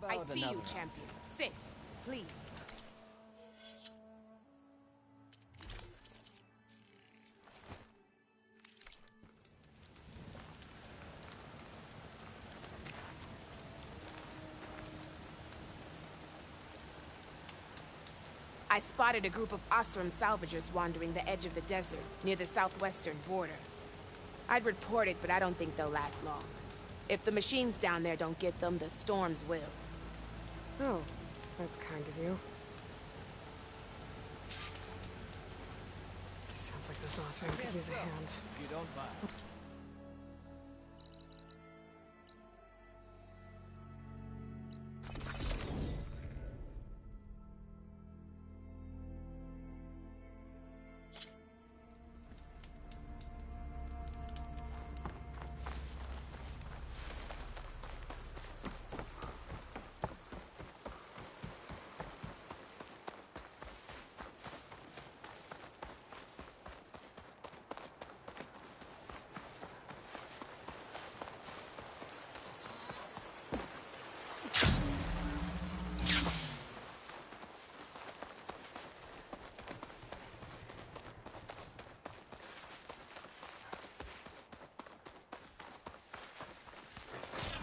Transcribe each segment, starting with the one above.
I see you, champion. Sit, please. I spotted a group of Osram salvagers wandering the edge of the desert, near the southwestern border. I'd report it, but I don't think they'll last long. If the machines down there don't get them, the storms will. Oh, that's kind of you. Sounds like this Osram could use a hand. You don't buy.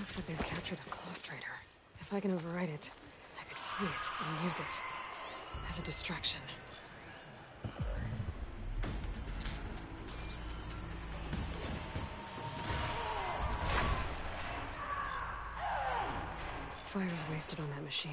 Looks like they've captured a Claw Strider. If I can override it, I could free it and use it as a distraction. Fire's wasted on that machine.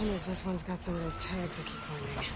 wonder if this one's got some of those tags I keep finding.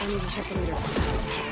I need to check the meter for tags.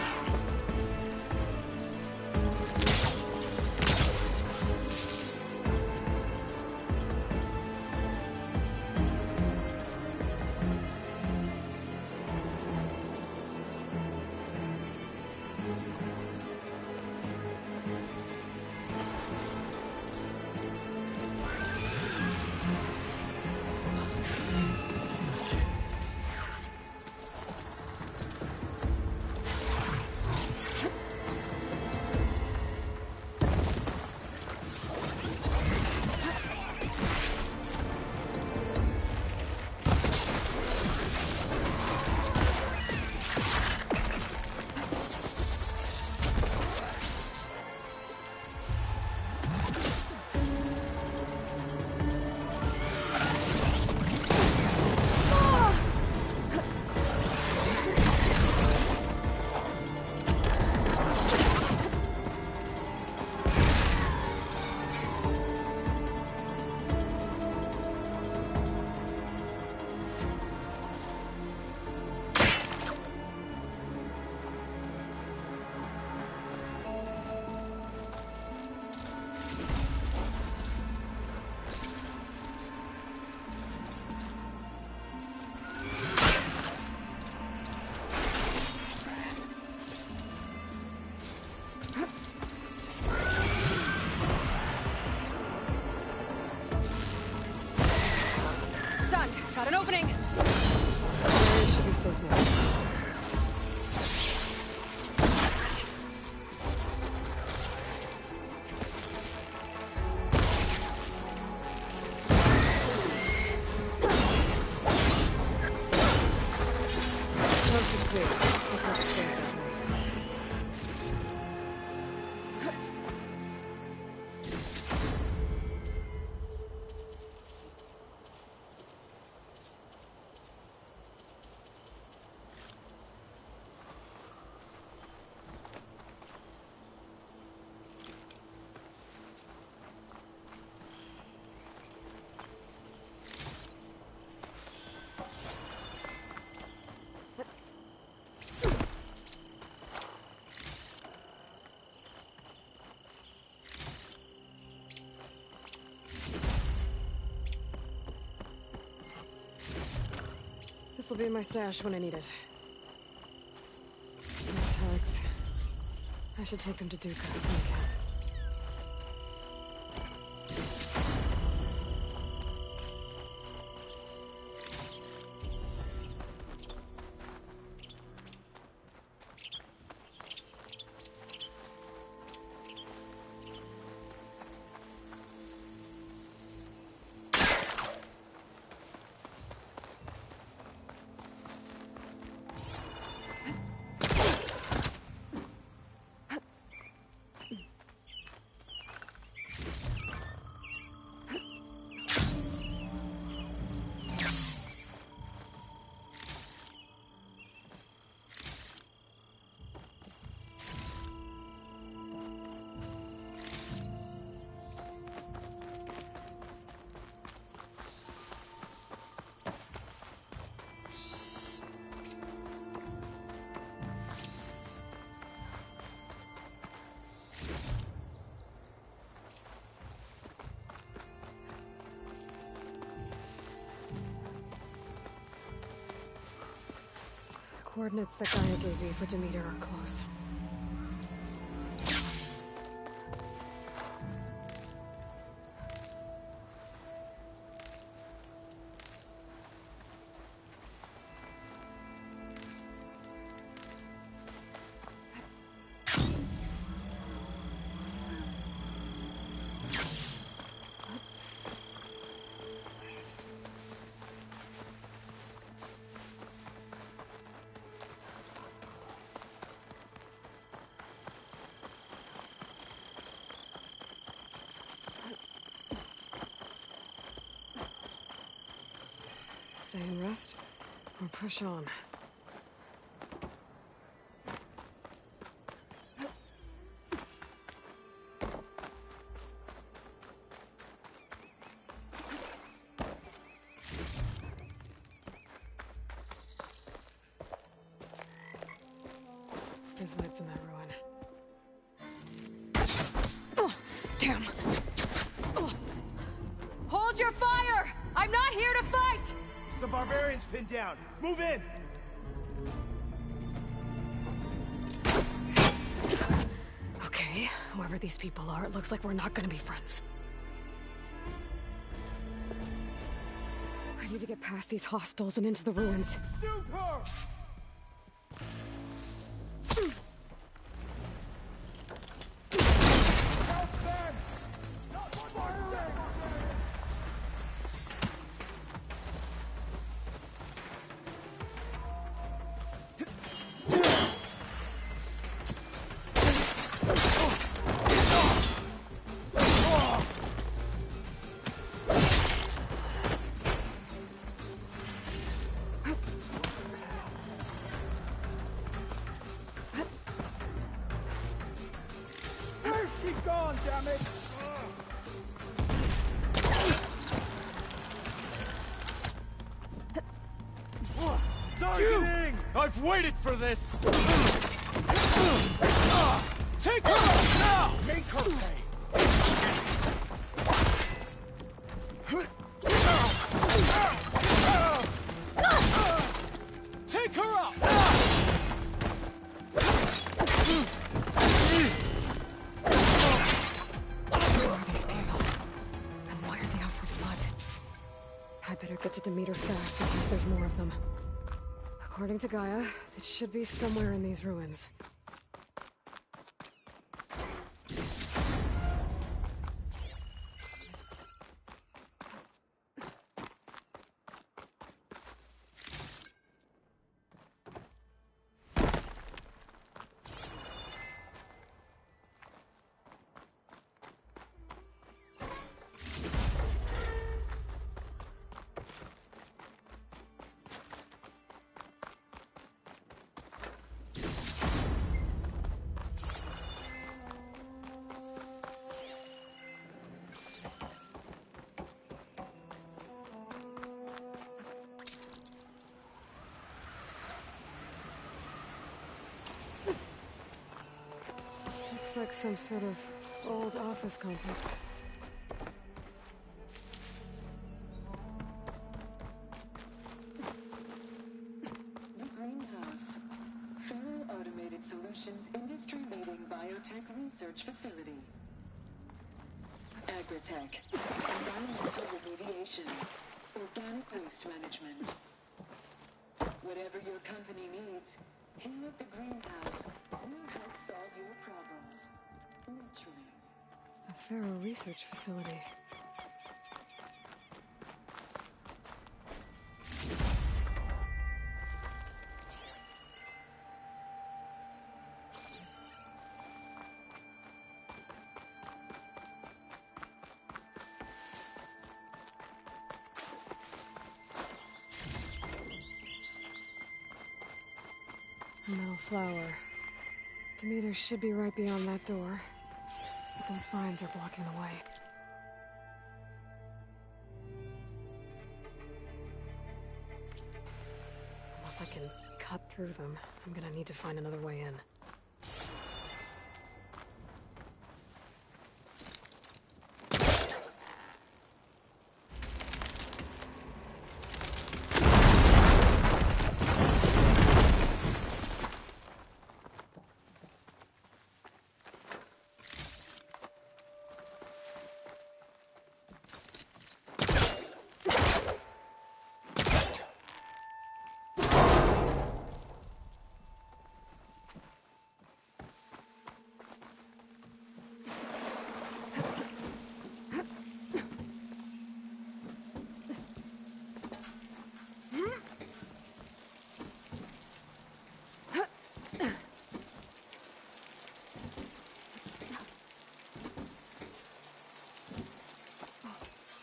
This'll be my stash when I need it. My tags. I should take them to Duca when I can. Coordinates that Gaia gave me for Demeter are close. Stay and rest, or push on. There's lights in that ruin. Oh, damn! Oh. Hold your fire! I'm not here to fight! The barbarian's pinned down. Move in! Okay, whoever these people are, it looks like we're not gonna be friends. I need to get past these hostiles and into the ruins. Shoot her! Help them! Not one more thing! She's gone, damn it! Targeting! I've waited for this! Take her out now! Make her pay! Take her out! I better get to Demeter fast in case there's more of them. According to Gaia, it should be somewhere in these ruins. Looks like some sort of old office complex. nation's industry-leading biotech research facility. Agritech, environmental remediation, organic waste management. Whatever your company needs, here at the greenhouse, we'll help solve your problems. Naturally. A Pharaoh research facility. A metal flower. Demeter should be right beyond that door. But those vines are blocking the way. Unless I can cut through them, I'm gonna need to find another way in.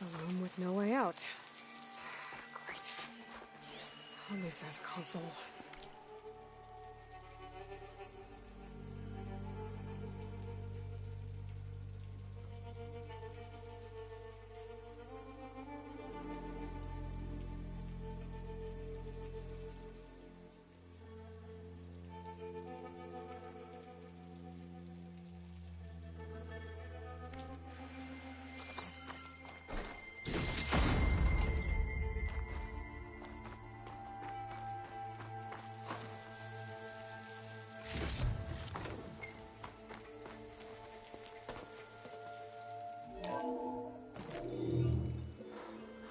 A room with no way out. Great. At least there's a console.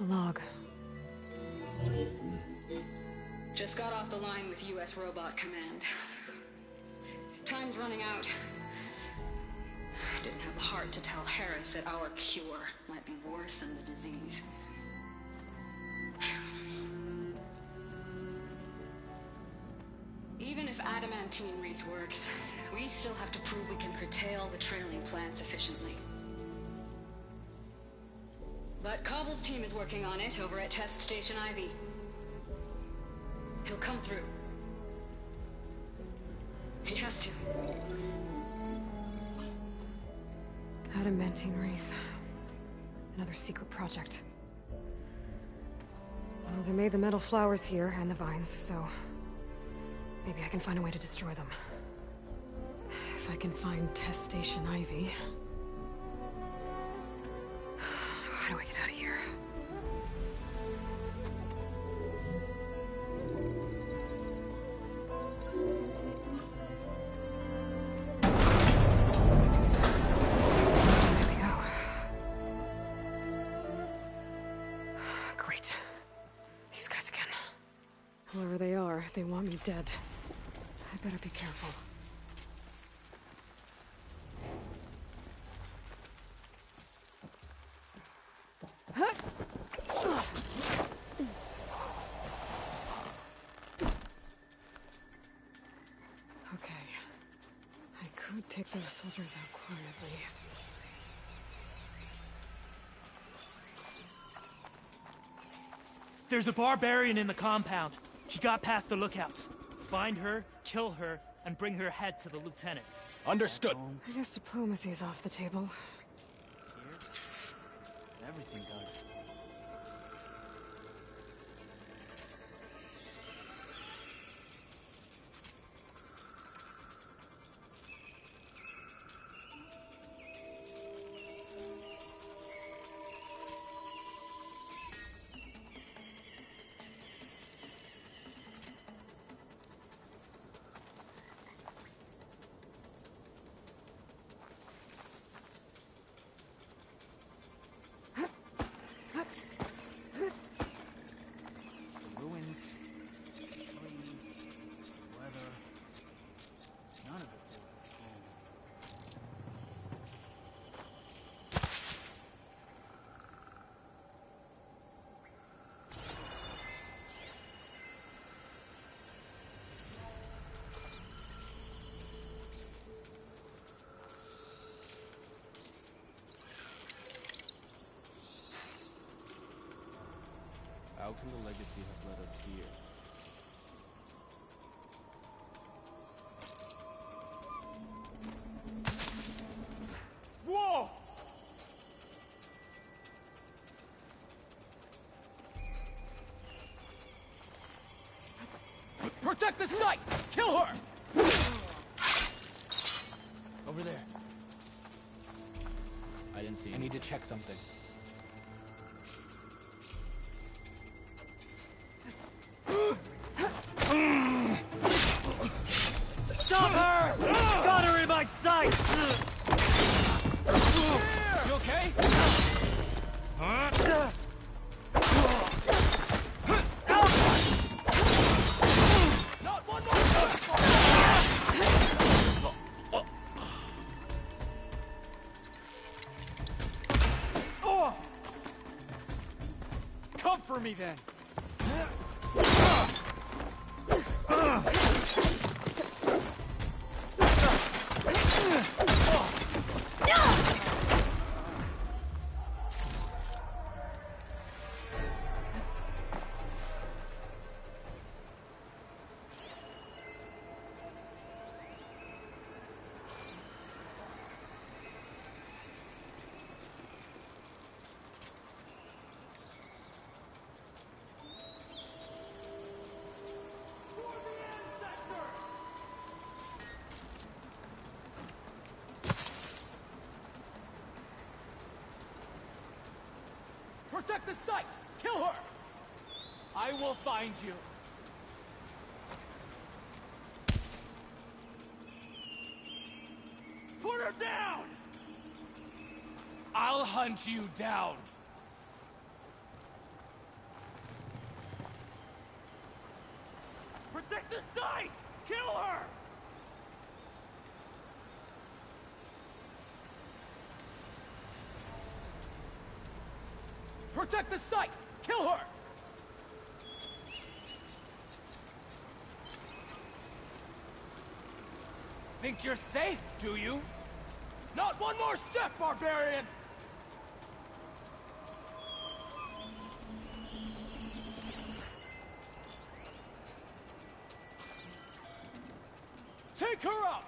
A log. Just got off the line with U.S. Robot Command. Time's running out. Didn't have the heart to tell Harris that our cure might be worse than the disease. Even if adamantine wreath works, we still have to prove we can curtail the trailing plants efficiently. But Cobble's team is working on it over at Test Station Ivy. He'll come through. He has to. Adamantine wreath. Another secret project. Well, they made the metal flowers here and the vines, so maybe I can find a way to destroy them. If I can find Test Station Ivy. How do I get out of here? There we go. Great. These guys again. Whoever they are, they want me dead. I better be careful. Okay. I could take those soldiers out quietly. There's a barbarian in the compound. She got past the lookouts. Find her, kill her, and bring her head to the lieutenant. Understood. I guess diplomacy's off the table. Here? Everything does. can the legacy have led us here? Whoa! Protect the site! Kill her! Over there. I didn't see I him. need to check something. Stop her! Got her in my sight! You okay? Not one more! Come for me then! Protect the site! Kill her! I will find you. Put her down! I'll hunt you down. Protect the site! Kill her! Protect the site! Kill her! Think you're safe, do you? Not one more step, barbarian! Take her up!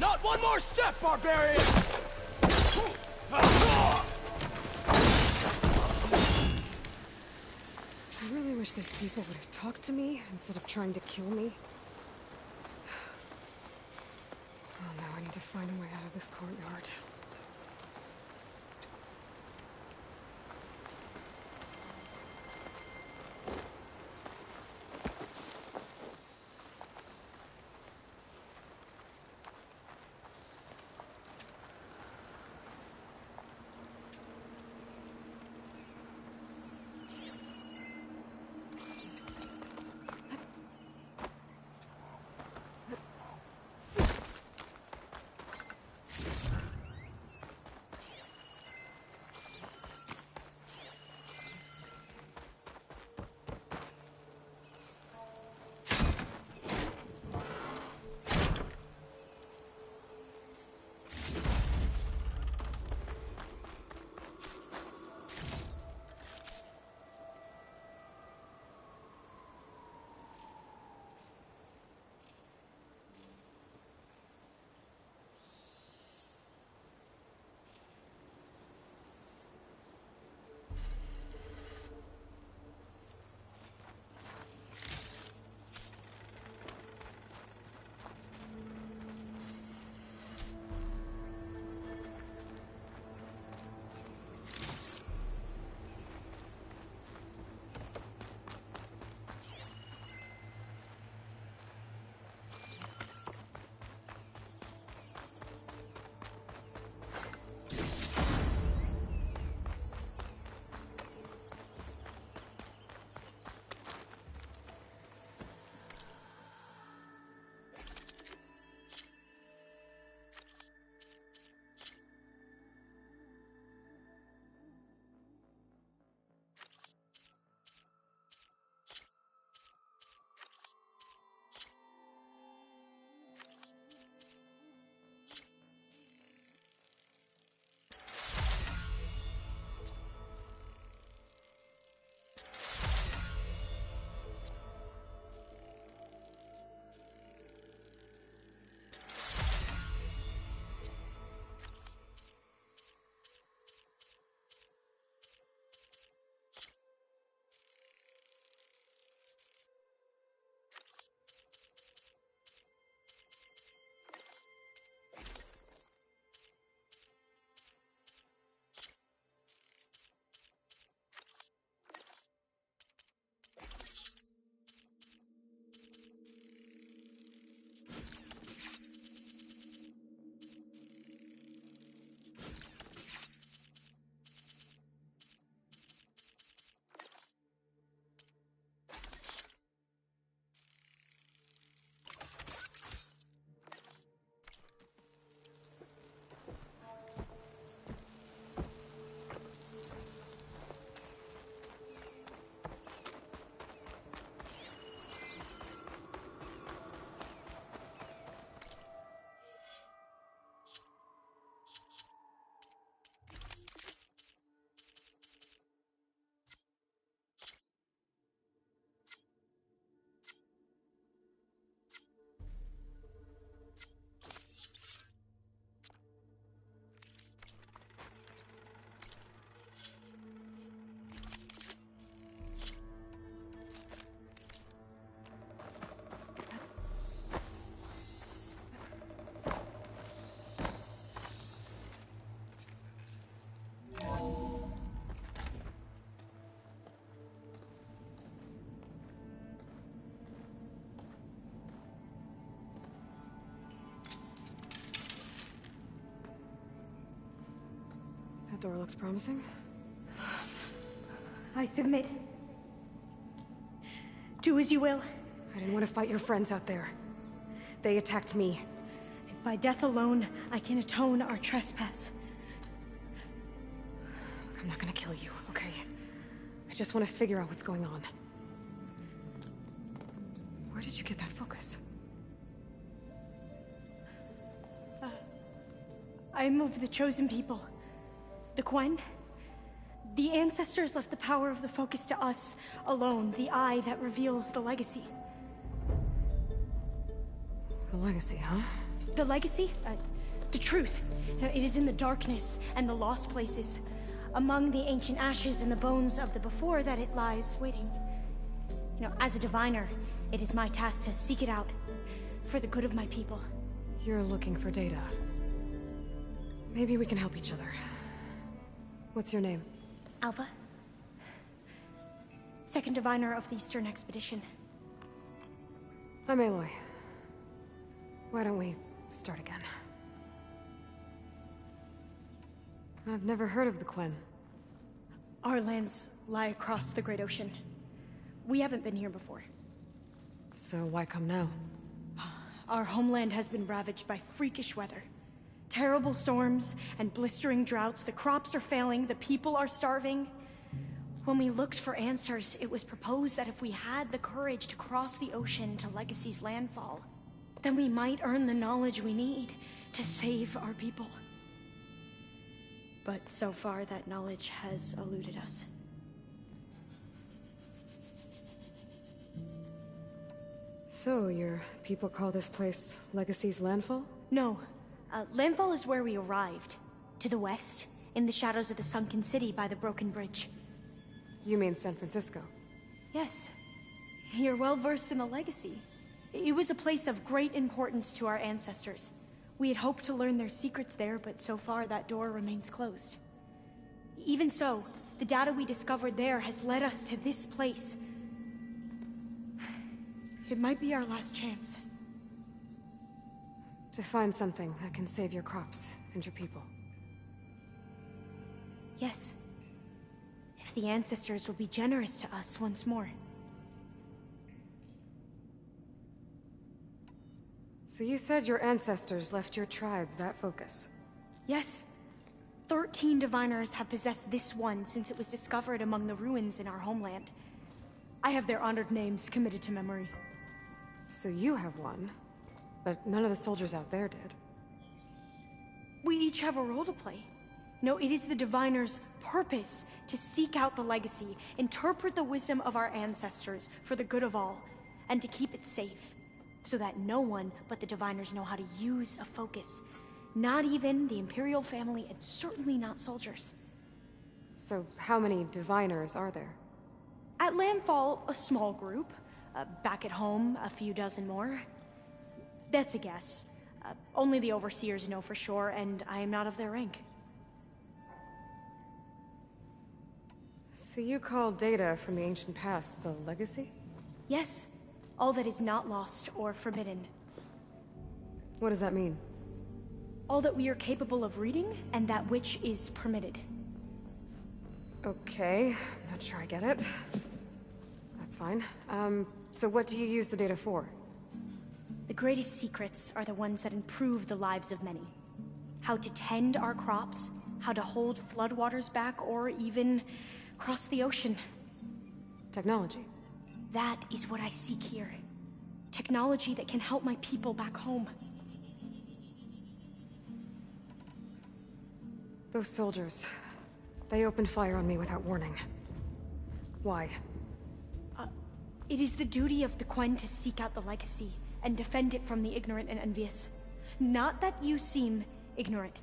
Not one more step, barbarian! I really wish these people would have talked to me instead of trying to kill me. Oh no, I need to find a way out of this courtyard. Door looks promising. I submit. Do as you will. I didn't want to fight your friends out there. They attacked me. If by death alone I can atone our trespass. I'm not gonna kill you, okay? I just want to figure out what's going on. Where did you get that focus? I am of the chosen people. The Quen. The ancestors left the power of the focus to us alone, the eye that reveals the legacy. The legacy, huh? The legacy? The truth. It is in the darkness and the lost places, among the ancient ashes and the bones of the before that it lies waiting. As a diviner, it is my task to seek it out, for the good of my people. You're looking for data. Maybe we can help each other. What's your name? Alpha. Second diviner of the Eastern Expedition. I'm Aloy. Why don't we start again? I've never heard of the Quen. Our lands lie across the Great Ocean. We haven't been here before. So why come now? Our homeland has been ravaged by freakish weather. Terrible storms and blistering droughts. The crops are failing, the people are starving. When we looked for answers, it was proposed that if we had the courage to cross the ocean to Legacy's landfall, then we might earn the knowledge we need to save our people. But so far, that knowledge has eluded us. So, your people call this place Legacy's landfall? No. Landfall is where we arrived. To the west, in the shadows of the sunken city by the broken bridge. You mean San Francisco? Yes. You're well versed in the Legacy. It was a place of great importance to our ancestors. We had hoped to learn their secrets there, but so far that door remains closed. Even so, the data we discovered there has led us to this place. It might be our last chance. To find something that can save your crops and your people. Yes. If the ancestors will be generous to us once more. So you said your ancestors left your tribe that focus? Yes. 13 diviners have possessed this one since it was discovered among the ruins in our homeland. I have their honored names committed to memory. So you have one, but none of the soldiers out there did. We each have a role to play. No, it is the diviner's purpose to seek out the legacy, interpret the wisdom of our ancestors for the good of all, and to keep it safe, so that no one but the diviners know how to use a focus. Not even the Imperial family, and certainly not soldiers. So how many diviners are there? At Landfall, a small group. Back at home, a few dozen more. That's a guess. Only the overseers know for sure, and I am not of their rank. So you call data from the ancient past the legacy? Yes. All that is not lost or forbidden. What does that mean? All that we are capable of reading, and that which is permitted. Okay, I'm not sure I get it. That's fine. So what do you use the data for? The greatest secrets are the ones that improve the lives of many. How to tend our crops, how to hold floodwaters back, or even cross the ocean. Technology. That is what I seek here. Technology that can help my people back home. Those soldiers, they opened fire on me without warning. Why? It is the duty of the Quen to seek out the legacy and defend it from the ignorant and envious. Not that you seem ignorant.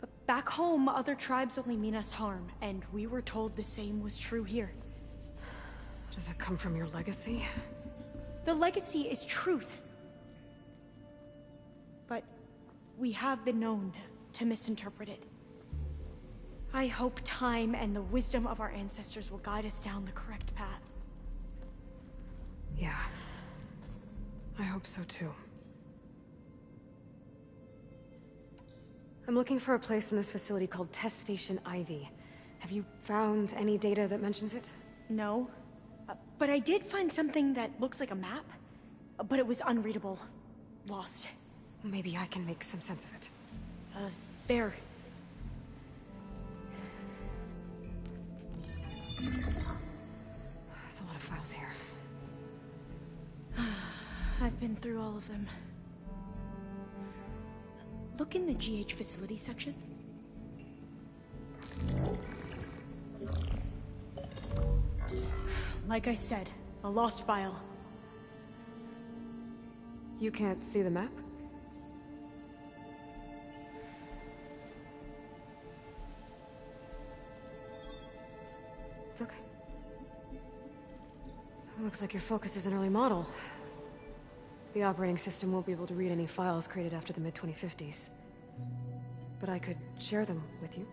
But back home, other tribes only mean us harm, and we were told the same was true here. Does that come from your legacy? The legacy is truth. But we have been known to misinterpret it. I hope time and the wisdom of our ancestors will guide us down the correct path. Yeah. I hope so too. I'm looking for a place in this facility called Test Station Ivy. Have you found any data that mentions it? No. But I did find something that looks like a map. But it was unreadable. Lost. Maybe I can make some sense of it. There. There's a lot of files here. I've been through all of them. Look in the GH facility section. Like I said, a lost file. You can't see the map? It's okay. Looks like your focus is an early model. The operating system won't be able to read any files created after the mid-2050s. But I could share them with you.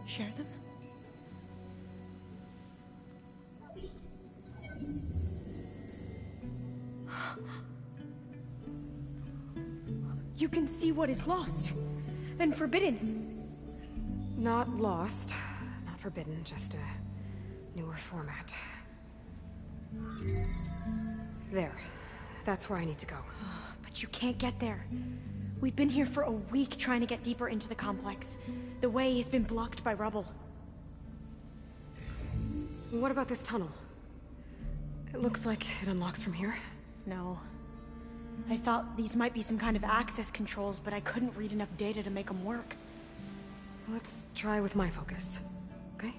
Share them? You can see what is lost and forbidden. Not lost, not forbidden, just a newer format. There. That's where I need to go. But you can't get there. We've been here for a week trying to get deeper into the complex. The way has been blocked by rubble. What about this tunnel? It looks like it unlocks from here. No. I thought these might be some kind of access controls, but I couldn't read enough data to make them work. Let's try with my focus, okay?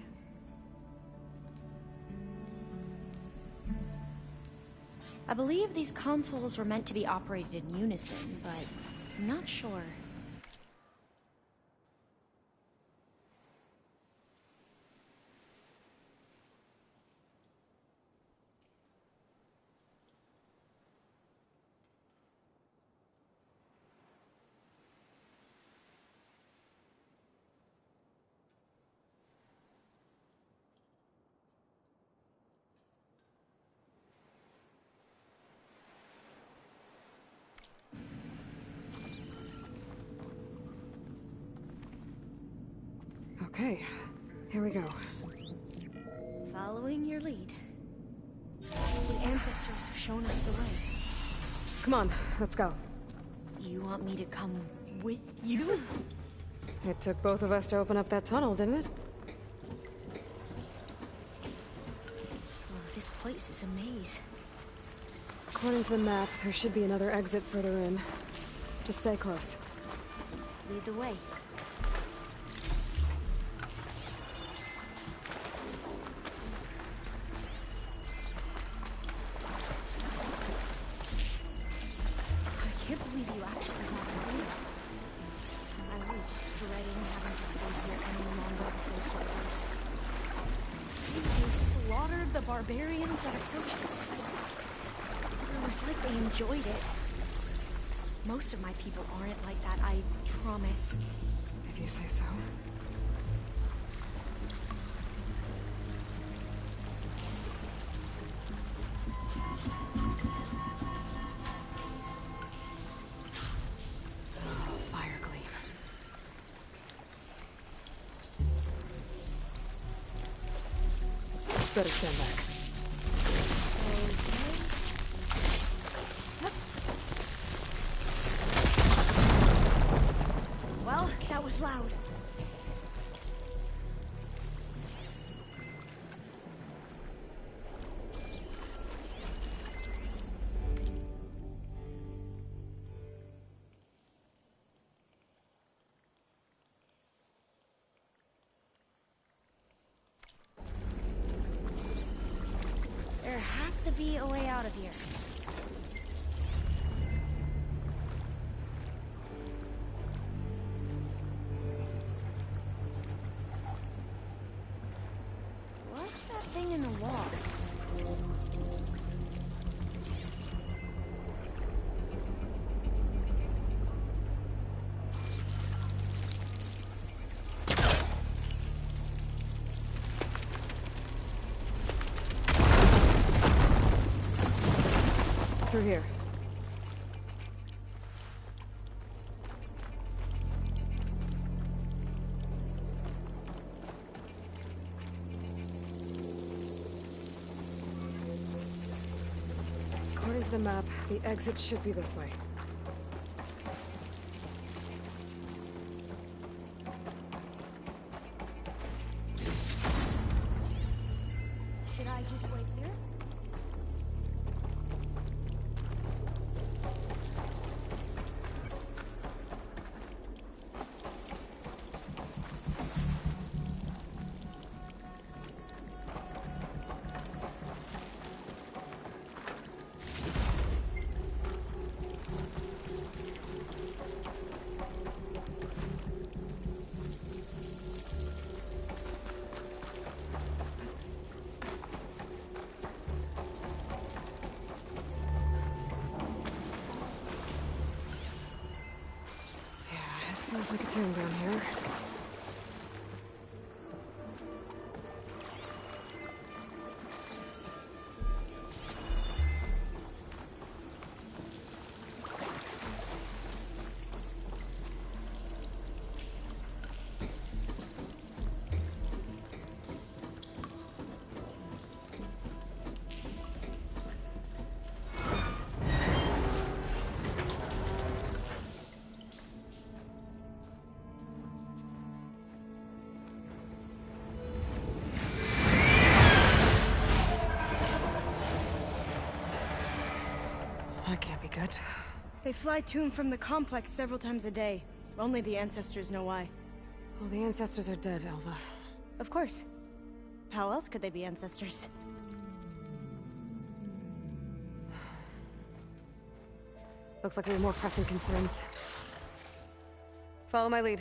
I believe these consoles were meant to be operated in unison, but I'm not sure. Okay, here we go. Following your lead. The ancestors have shown us the way. Come on, let's go. You want me to come with you? It took both of us to open up that tunnel, didn't it? Oh, this place is a maze. According to the map, there should be another exit further in. Just stay close. Lead the way. I can't believe you actually got us in. I was dreading having to stay here any longer with those soldiers. They slaughtered the barbarians that approached the site. It was like they enjoyed it. Most of my people aren't like that, I promise. If you say so. Fire gleam. Better stand back. Well, that was loud. There has to be a way out of here. What's that thing in the wall? Through here. Here's the map. The exit should be this way. Should I just wait here? Feels like a tomb down here. That can't be good. They fly to and from the complex several times a day. Only the ancestors know why. Well, the ancestors are dead, Alva. Of course. How else could they be ancestors? Looks like we have more pressing concerns. Follow my lead.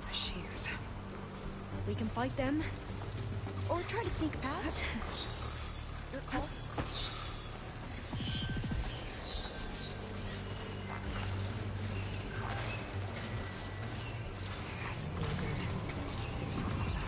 Machines. We can fight them. Or try to sneak past. Your call. Acid's no good. There's always that.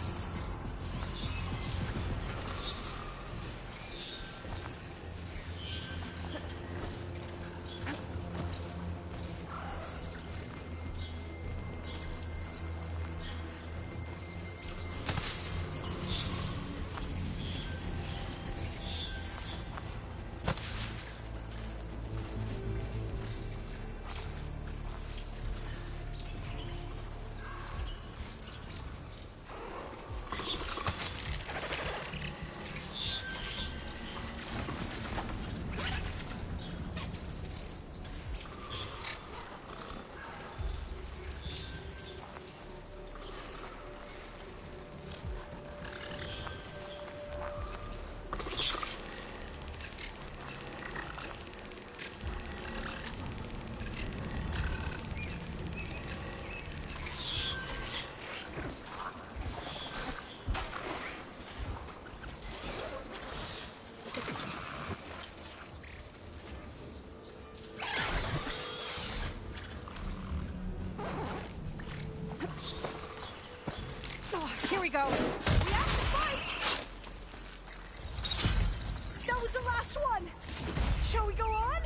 Here we go. We have to fight! That was the last one! Shall we go on?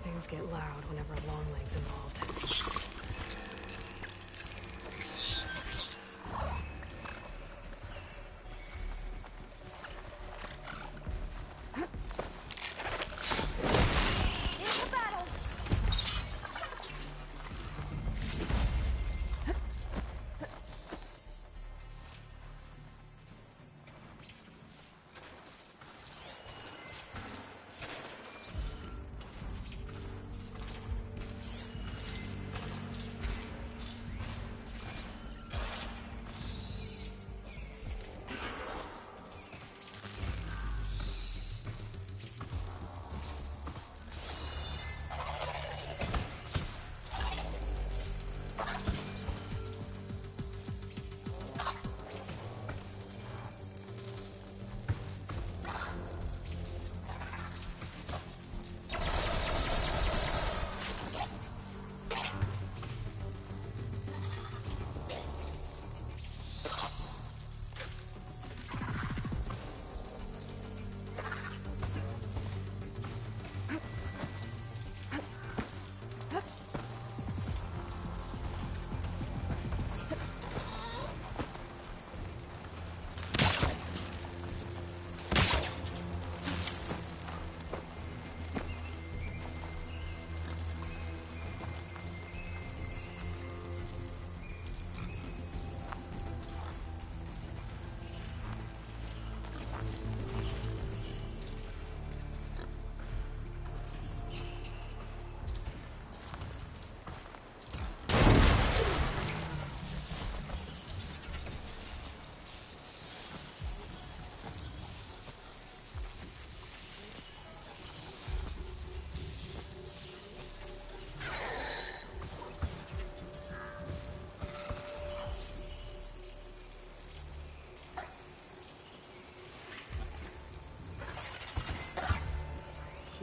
Things get loud whenever Longleg's involved.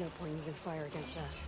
No point using fire against that.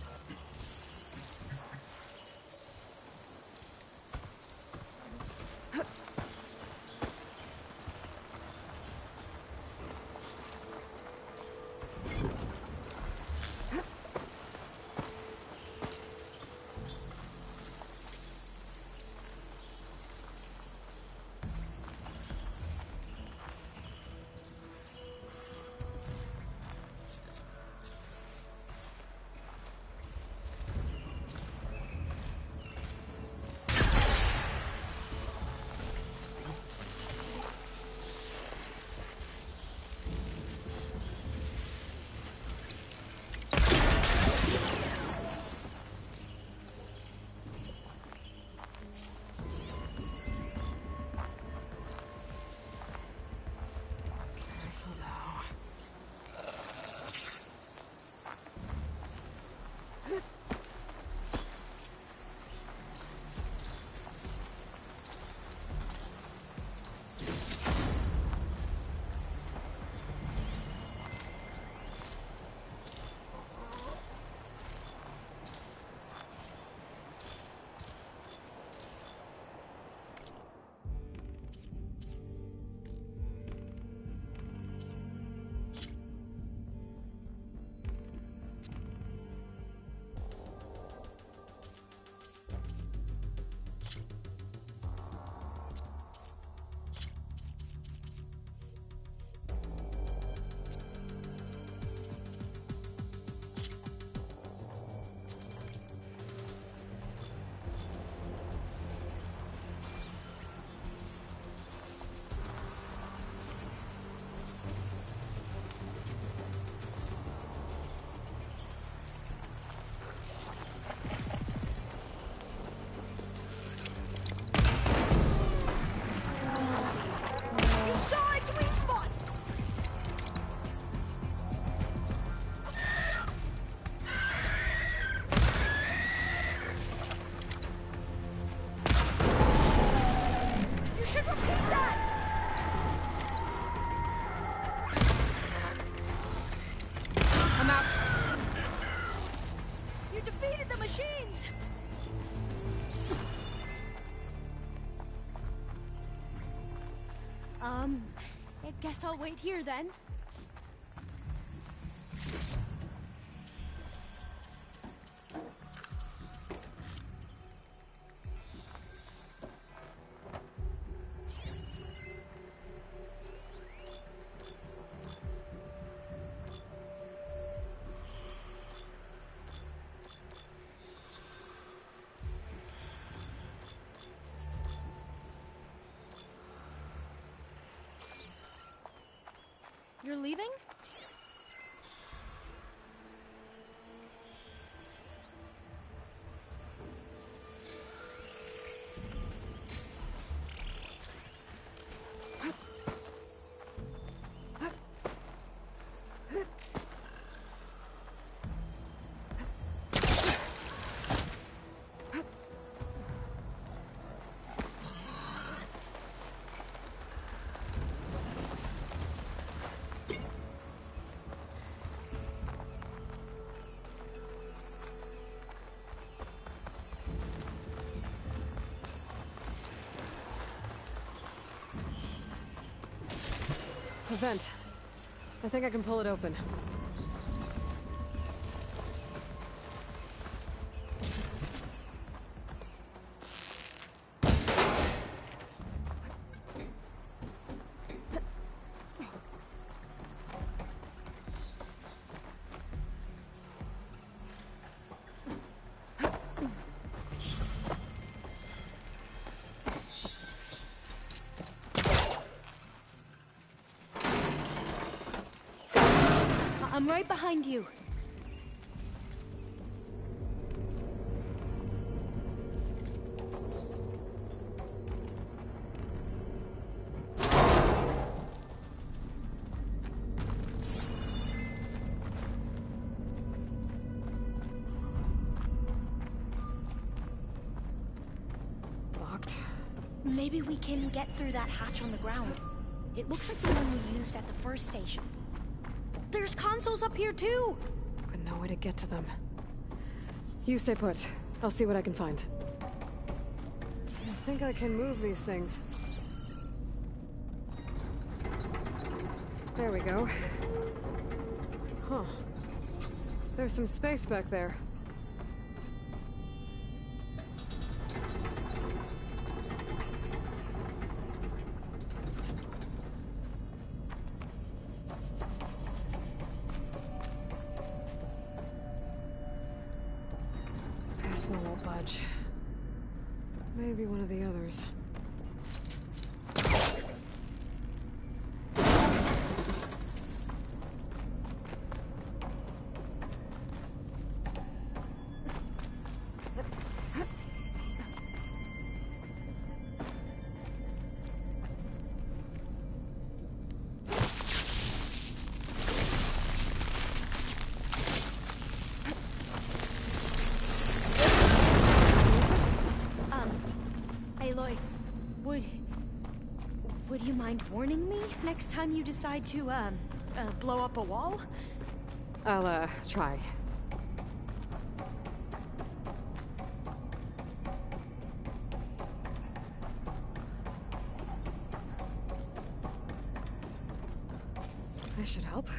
I guess I'll wait here then. You're leaving? A vent. I think I can pull it open. I'm right behind you. Locked. Maybe we can get through that hatch on the ground. It looks like the one we used at the first station. There's consoles up here too! But no no way to get to them. You stay put. I'll see what I can find. I think I can move these things. There we go. Huh. There's some space back there. This one won't budge. Maybe one of the others. Aloy, would you mind warning me next time you decide to, blow up a wall? I'll, try. This should help.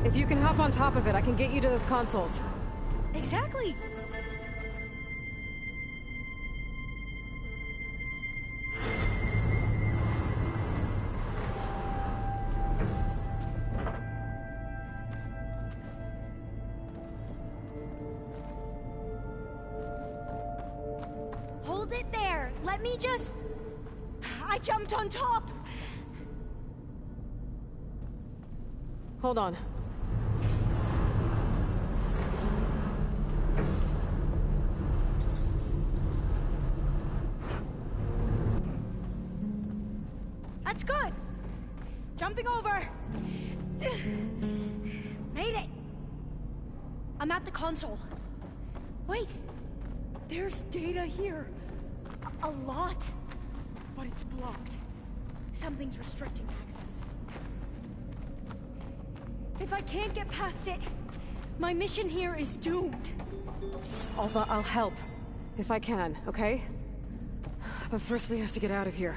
If you can hop on top of it, I can get you to those consoles. Exactly! Hold it there! Let me just... I jumped on top! Hold on. That's good! Jumping over! Made it! I'm at the console. Wait! There's data here. A lot. But it's blocked. Something's restricting access. If I can't get past it, my mission here is doomed. Alpha, I'll help. If I can, okay? But first we have to get out of here.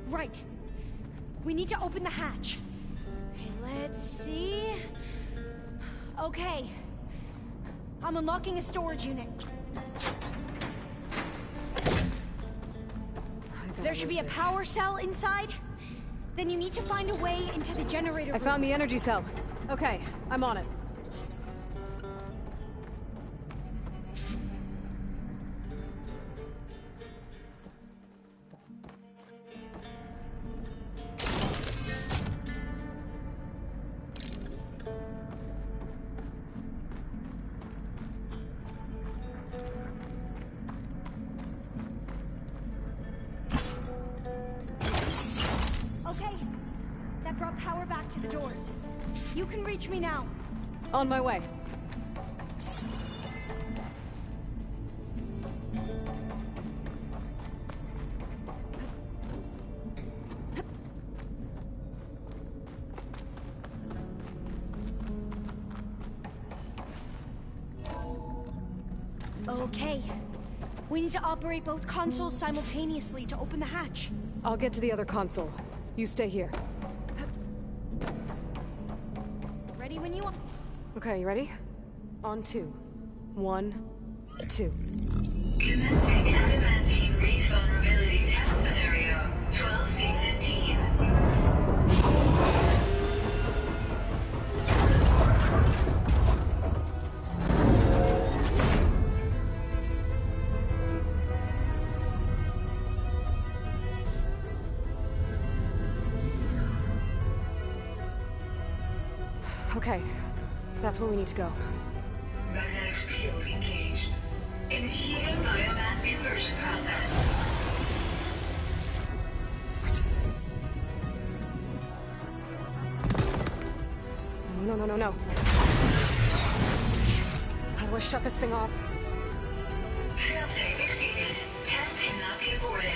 Right. We need to open the hatch. Okay, let's see... Okay. I'm unlocking a storage unit. There should be a power cell inside. Then you need to find a way into the generator room. I found the energy cell. Okay, I'm on it. Okay, that brought power back to the doors. You can reach me now. On my way. Okay. We need to operate both consoles simultaneously to open the hatch. I'll get to the other console. You stay here. Ready when you are. Okay, you ready? On 2. 1, 2. Commencing adamantine wreath vulnerability test scenario 12C15. Okay, that's where we need to go. Magnetic field engaged. Initiating biomass conversion process. No, no, no, no. How do I shut this thing off? Failsafe exceeded. Test cannot be aborted.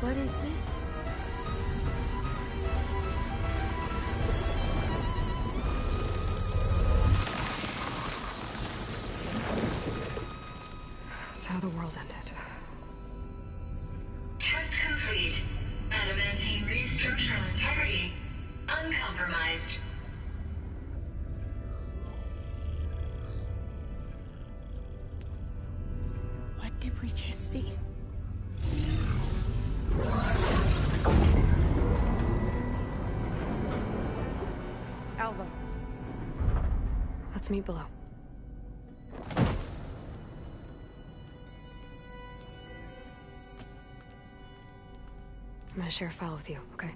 What is this? That's how the world ended. Test complete. Adamantine reed structural integrity uncompromised. What did we just see? Alva. Let's meet below. I'm gonna share a file with you, okay?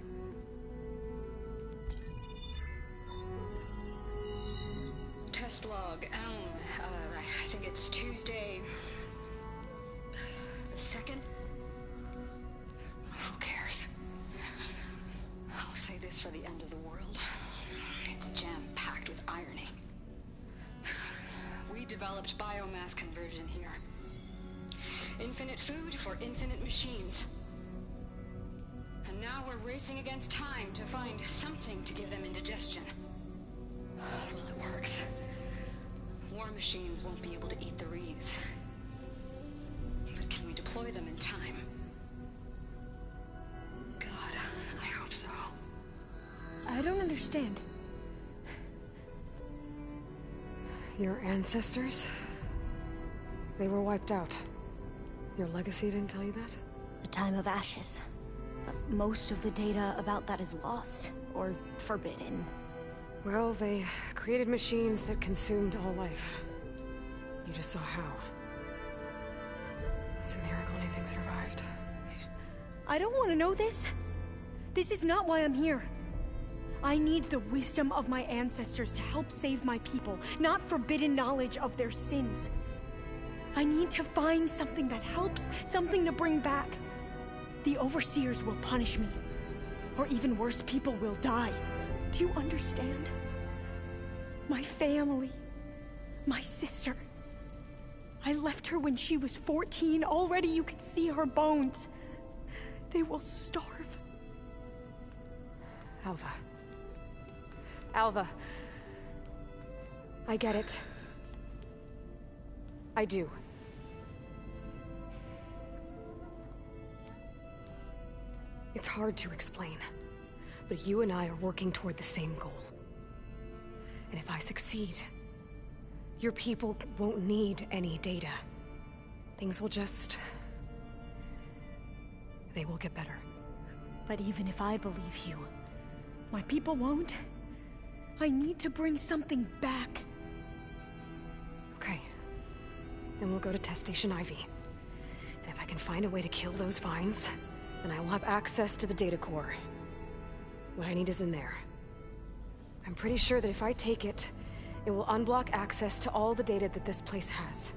Test log, I think it's Tuesday... the 2nd? Who cares? I'll say this for the end of the world. It's jam-packed with irony. We developed biomass conversion here. Infinite food for infinite machines. And now we're racing against time to find something to give them indigestion. Well, it works. War machines won't be able to eat the reeds. But can we deploy them in time? God, I hope so. I don't understand. Your ancestors? They were wiped out. Your legacy didn't tell you that? The time of ashes. But most of the data about that is lost, or forbidden. Well, they created machines that consumed all life. You just saw how. It's a miracle anything survived. I don't want to know this. This is not why I'm here. I need the wisdom of my ancestors to help save my people, not forbidden knowledge of their sins. I need to find something that helps, something to bring back. The overseers will punish me. Or even worse, people will die. Do you understand? My family. My sister. I left her when she was 14. Already you could see her bones. They will starve. Alva. Alva. I get it. I do. It's hard to explain, but you and I are working toward the same goal. And if I succeed, your people won't need any data. Things will just... they will get better. But even if I believe you, my people won't. I need to bring something back. Okay. Then we'll go to Test Station Ivy. And if I can find a way to kill those vines, then I will have access to the data core. What I need is in there. I'm pretty sure that if I take it, it will unblock access to all the data that this place has.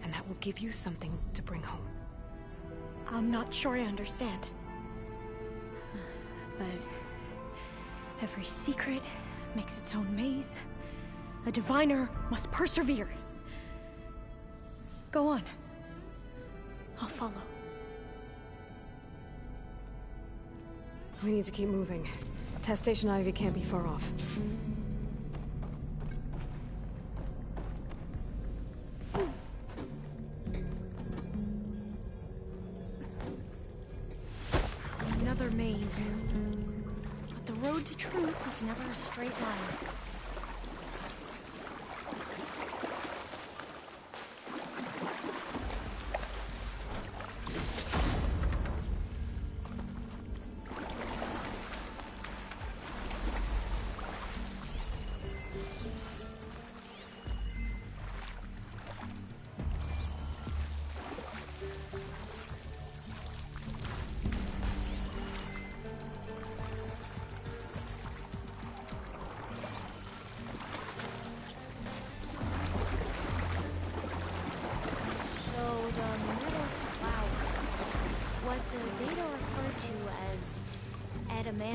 And that will give you something to bring home. I'm not sure I understand. But every secret makes its own maze. A diviner must persevere. Go on. I'll follow. We need to keep moving. Test Station Ivy can't be far off. Another maze. But the road to truth is never a straight line.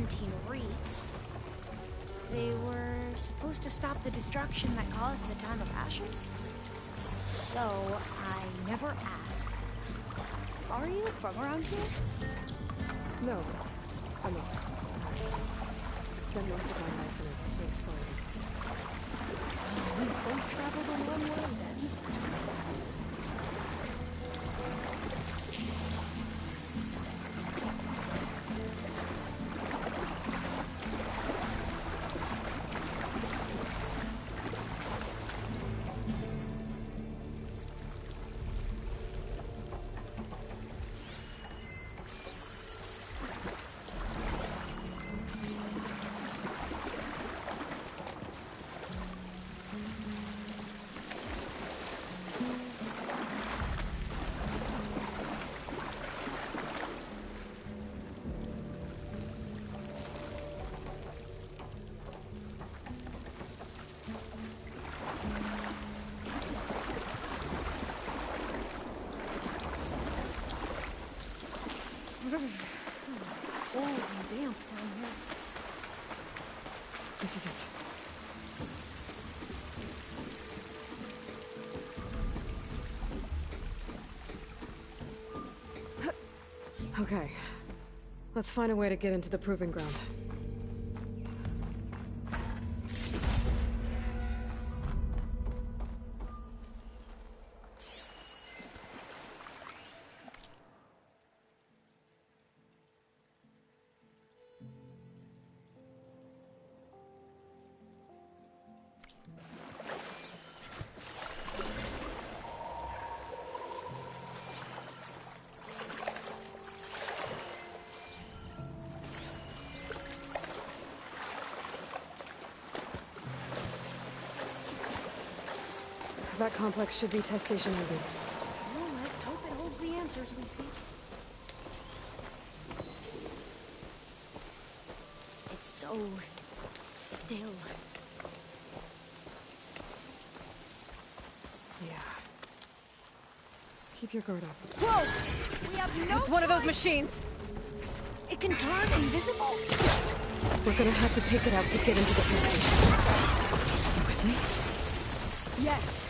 adamantine wreaths. They were supposed to stop the destruction that caused the Time of Ashes? So, I never asked. Are you from around here? No, I'm not. I spent most of my life in a place far east. We both traveled a long way then. Cold and damp down here. This is it. Okay. Let's find a way to get into the proving ground. That complex should be test station Ivy. Well, let's hope it holds the answers we seek. It's so still. Yeah. Keep your guard up. Whoa! We have no It's one of those choice. machines! It can turn invisible? We're gonna have to take it out to get into the test station. You with me? Yes.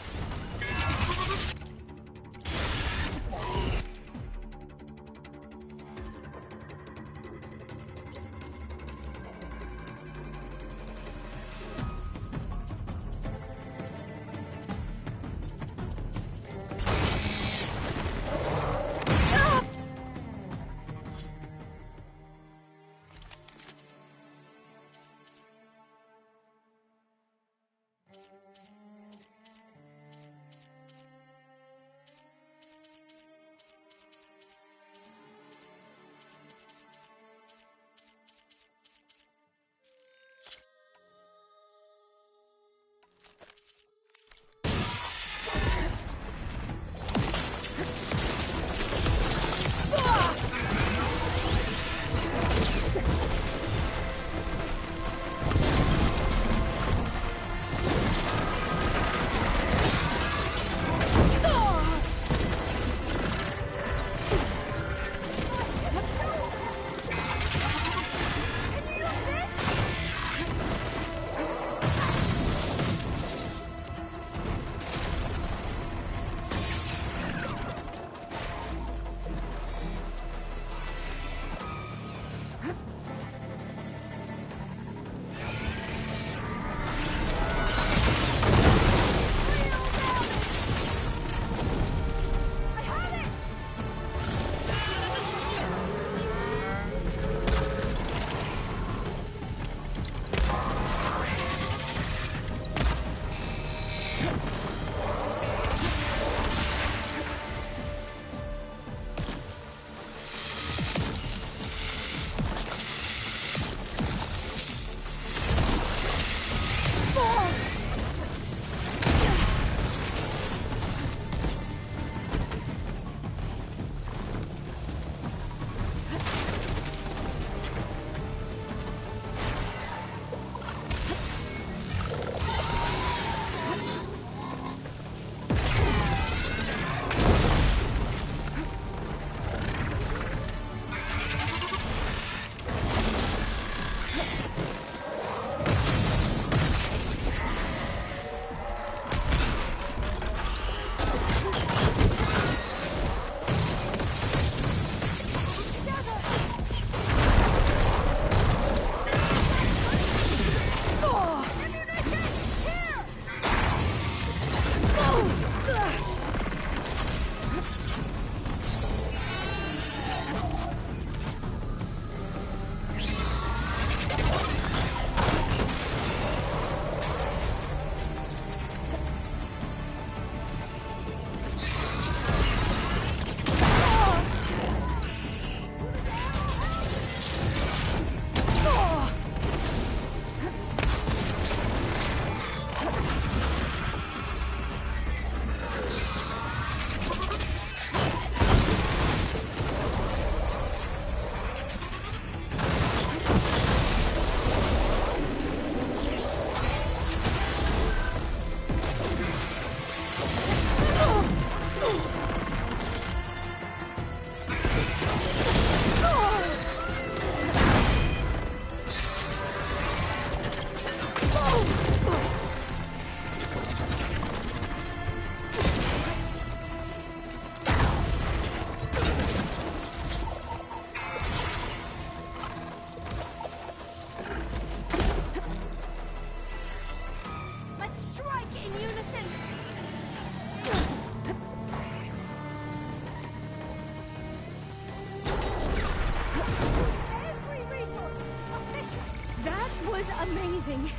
amazing.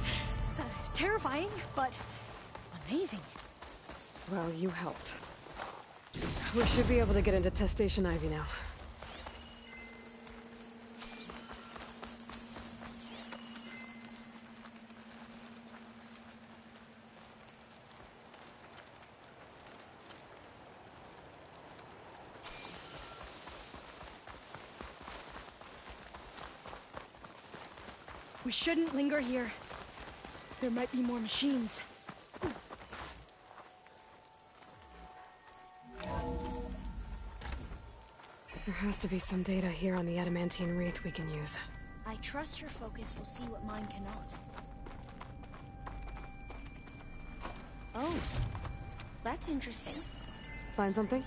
Terrifying, but amazing. Well, you helped. We should be able to get into Test Station Ivy now. We shouldn't linger here. There might be more machines. There has to be some data here on the adamantine wreath we can use. I trust your focus will see what mine cannot. Oh, that's interesting. Find something?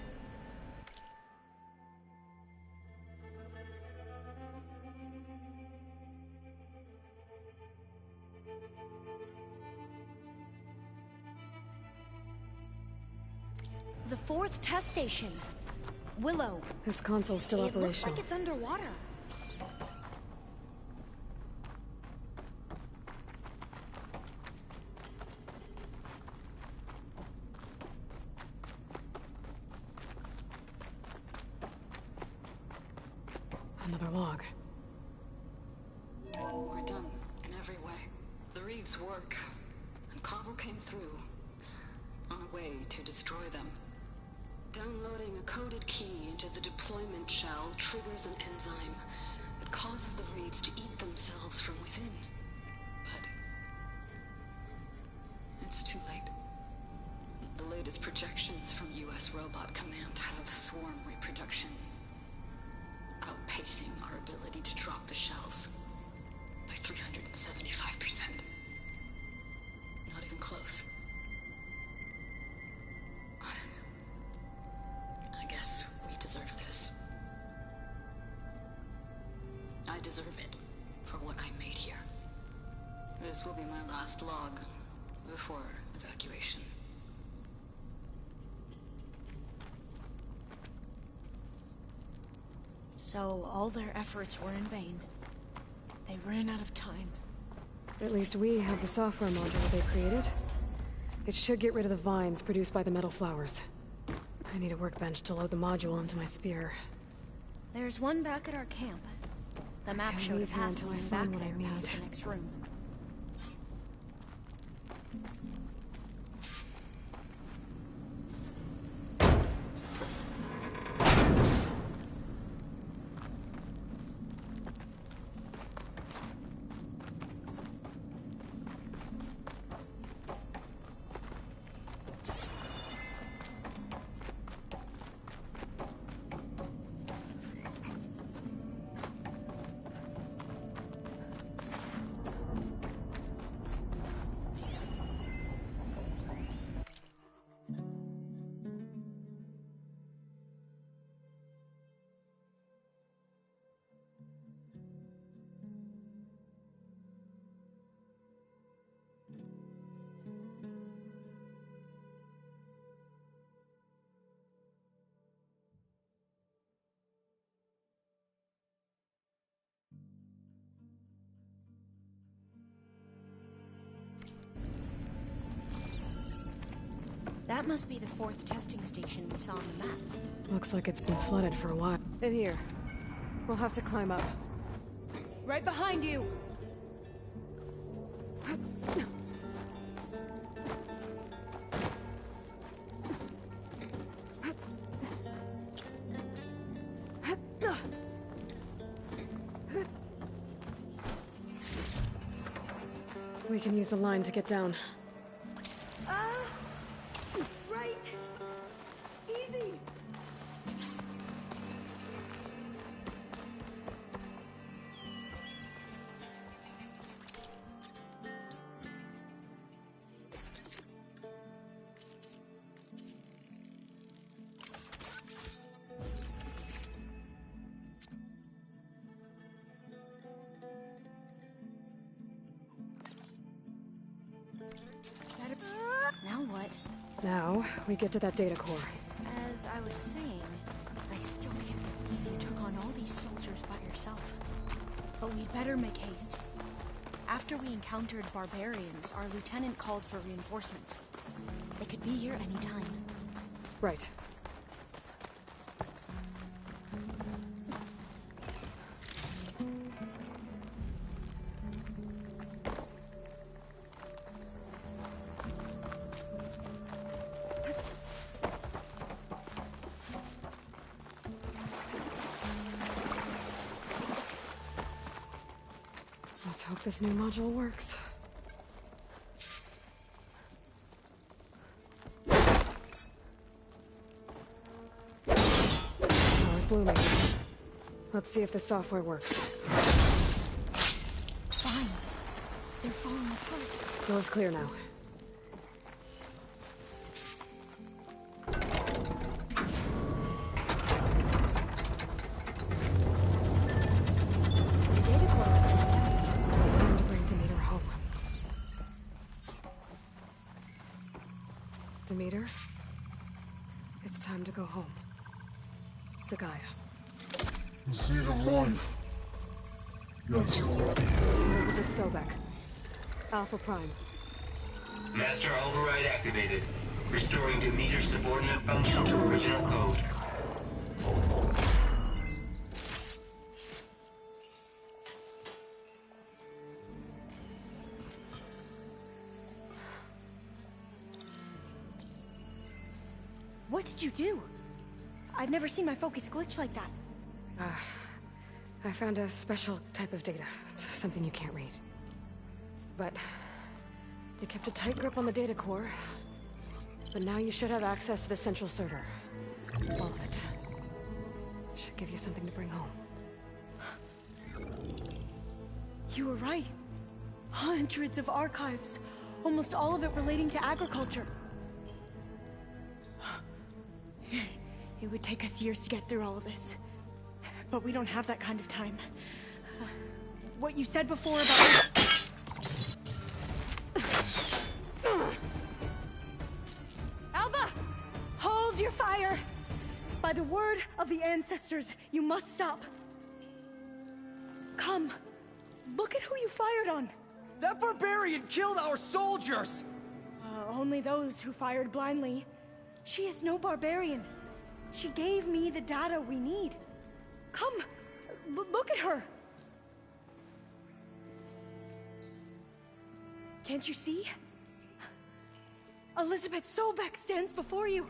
The 4th test station. Willow. This console's still It looks operational. like it's underwater. Another log. We're done in every way. The wreaths work, and Cobble came through on a way to destroy them. Downloading a coded key into the deployment shell triggers an enzyme that causes the wreaths to eat themselves from within. But it's too late. The latest projections from U.S. Robot Command have swarm reproduction outpacing our ability to drop the shells by 375%. Not even close. I guess we deserve this. I deserve it for what I made here. This will be my last log before evacuation. So all their efforts were in vain. They ran out of time. At least we have the software module they created. It should get rid of the vines produced by the metal flowers. I need a workbench to load the module onto my spear. There's one back at our camp. The map can't showed a leave here path until I leading find back what I there past need. the next room. That must be the 4th testing station we saw on the map. Looks like it's been flooded for a while. In here. We'll have to climb up. Right behind you! We can use the line to get down. Right! Easy! Now what? Now, we get to that data core. As I was saying, I still can't believe you took on all these soldiers by yourself. But we'd better make haste. After we encountered barbarians, our lieutenant called for reinforcements. They could be here any time. Right. Let's hope this new module works. Power's blooming. Let's see if the software works. Vines. They're falling apart. Door's clear now. The data core looks intact. Time to bring Demeter home. Demeter? It's time to go home. To Gaia. The seed of life. Yes. Elizabeth Sobek. Alpha Prime. Master override activated. Restoring Demeter's subordinate function to original code. What did you do? I've never seen my focus glitch like that. I found a special type of data. It's something you can't read. But you kept a tight grip on the data core. But now you should have access to the central server. All of it. Should give you something to bring home. You were right. Hundreds of archives. Almost all of it relating to agriculture. It would take us years to get through all of this. But we don't have that kind of time. What you said before about... Alva! Hold your fire! By the word of the ancestors, you must stop. Come. Look at who you fired on. That barbarian killed our soldiers! Only those who fired blindly. She is no barbarian. She gave me the data we need. Come, look at her. Can't you see? Elizabeth Sobek stands before you.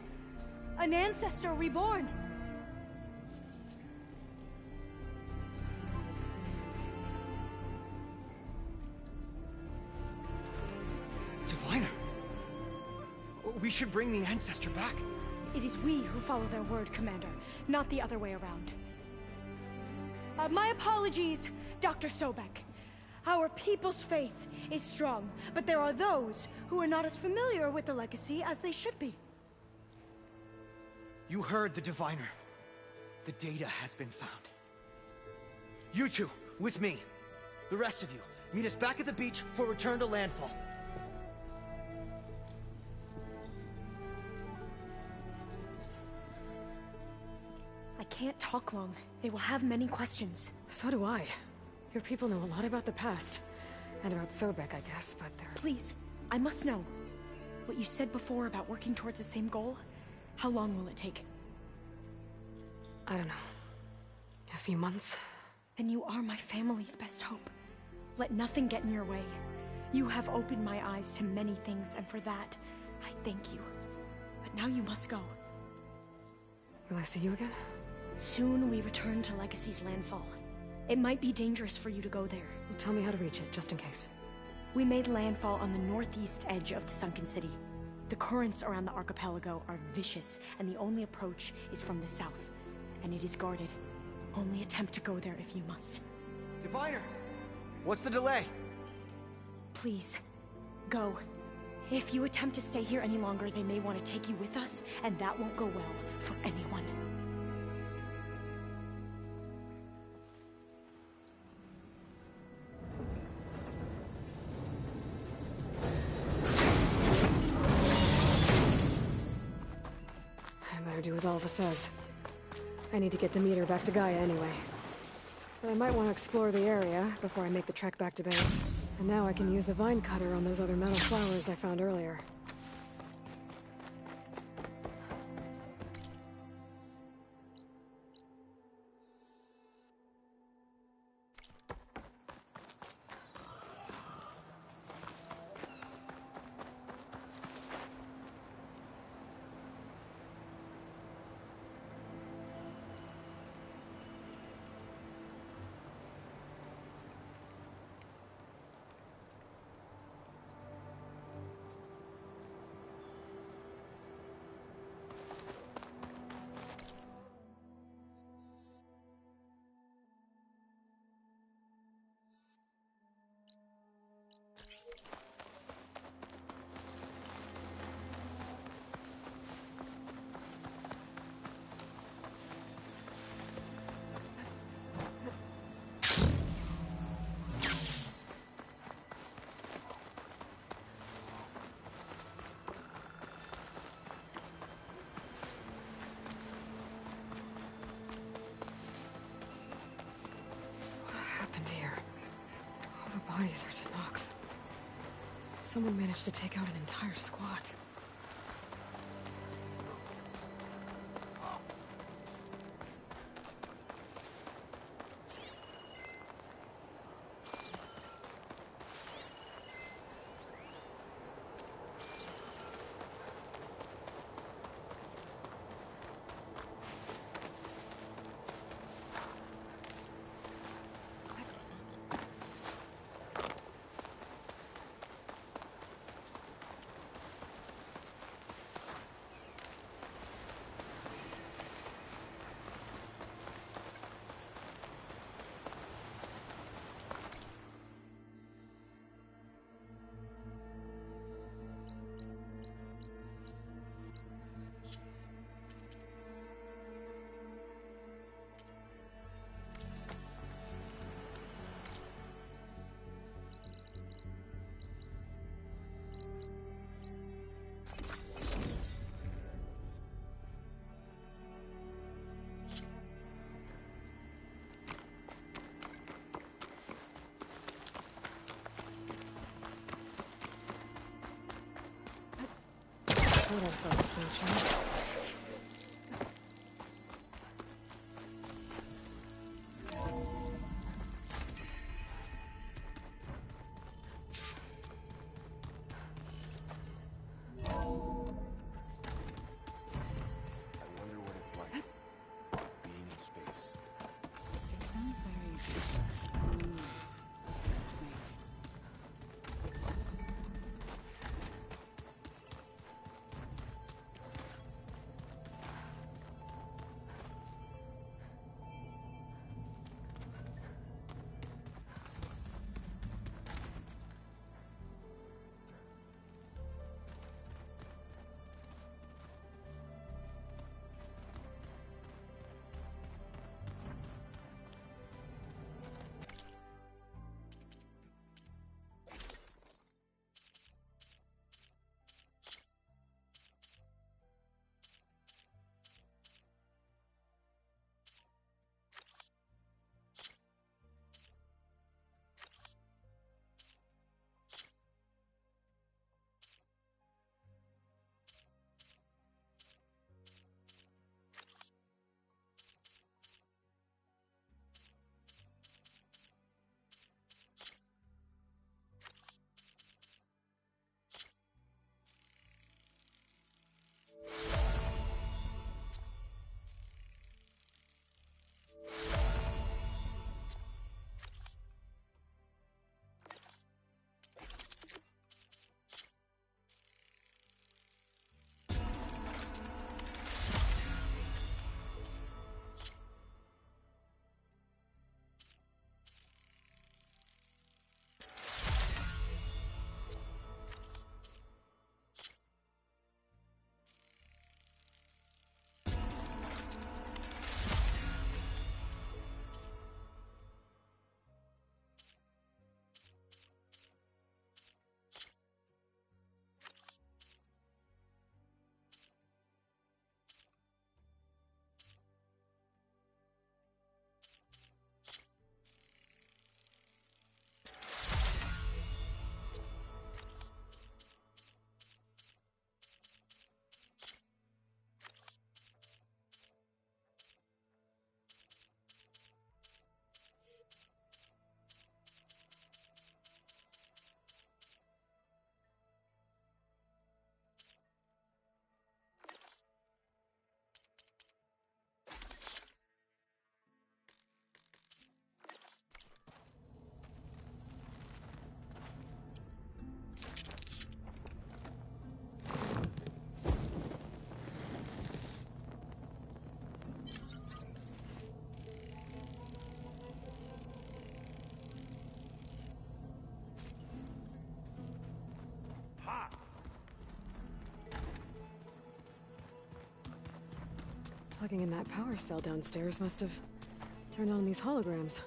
An ancestor reborn. Diviner. We should bring the ancestor back. It is we who follow their word, Commander, not the other way around. My apologies, Dr. Sobek. Our people's faith is strong, but there are those who are not as familiar with the legacy as they should be. You heard the Diviner. The data has been found. You two, with me. The rest of you, meet us back at the beach for return to landfall. I can't talk long. They will have many questions. So do I. Your people know a lot about the past. And about Sobek, I guess, but they're... Please, I must know. What you said before about working towards the same goal, how long will it take? I don't know. A few months? Then you are my family's best hope. Let nothing get in your way. You have opened my eyes to many things, and for that, I thank you. But now you must go. Will I see you again? Soon we return to Legacy's landfall. It might be dangerous for you to go there. Well, tell me how to reach it, just in case. We made landfall on the northeast edge of the sunken city. The currents around the archipelago are vicious, and the only approach is from the south. And it is guarded. Only attempt to go there if you must. Diviner! What's the delay? Please, go. If you attempt to stay here any longer, they may want to take you with us, and that won't go well for anyone. I better do as Alva says. I need to get Demeter back to Gaia anyway. But I might want to explore the area before I make the trek back to base. And now I can use the vine cutter on those other metal flowers I found earlier. Bodies are Tanox. Someone managed to take out an entire squad. What I thought, Sunshine. Plugging in that power cell downstairs must have turned on these holograms.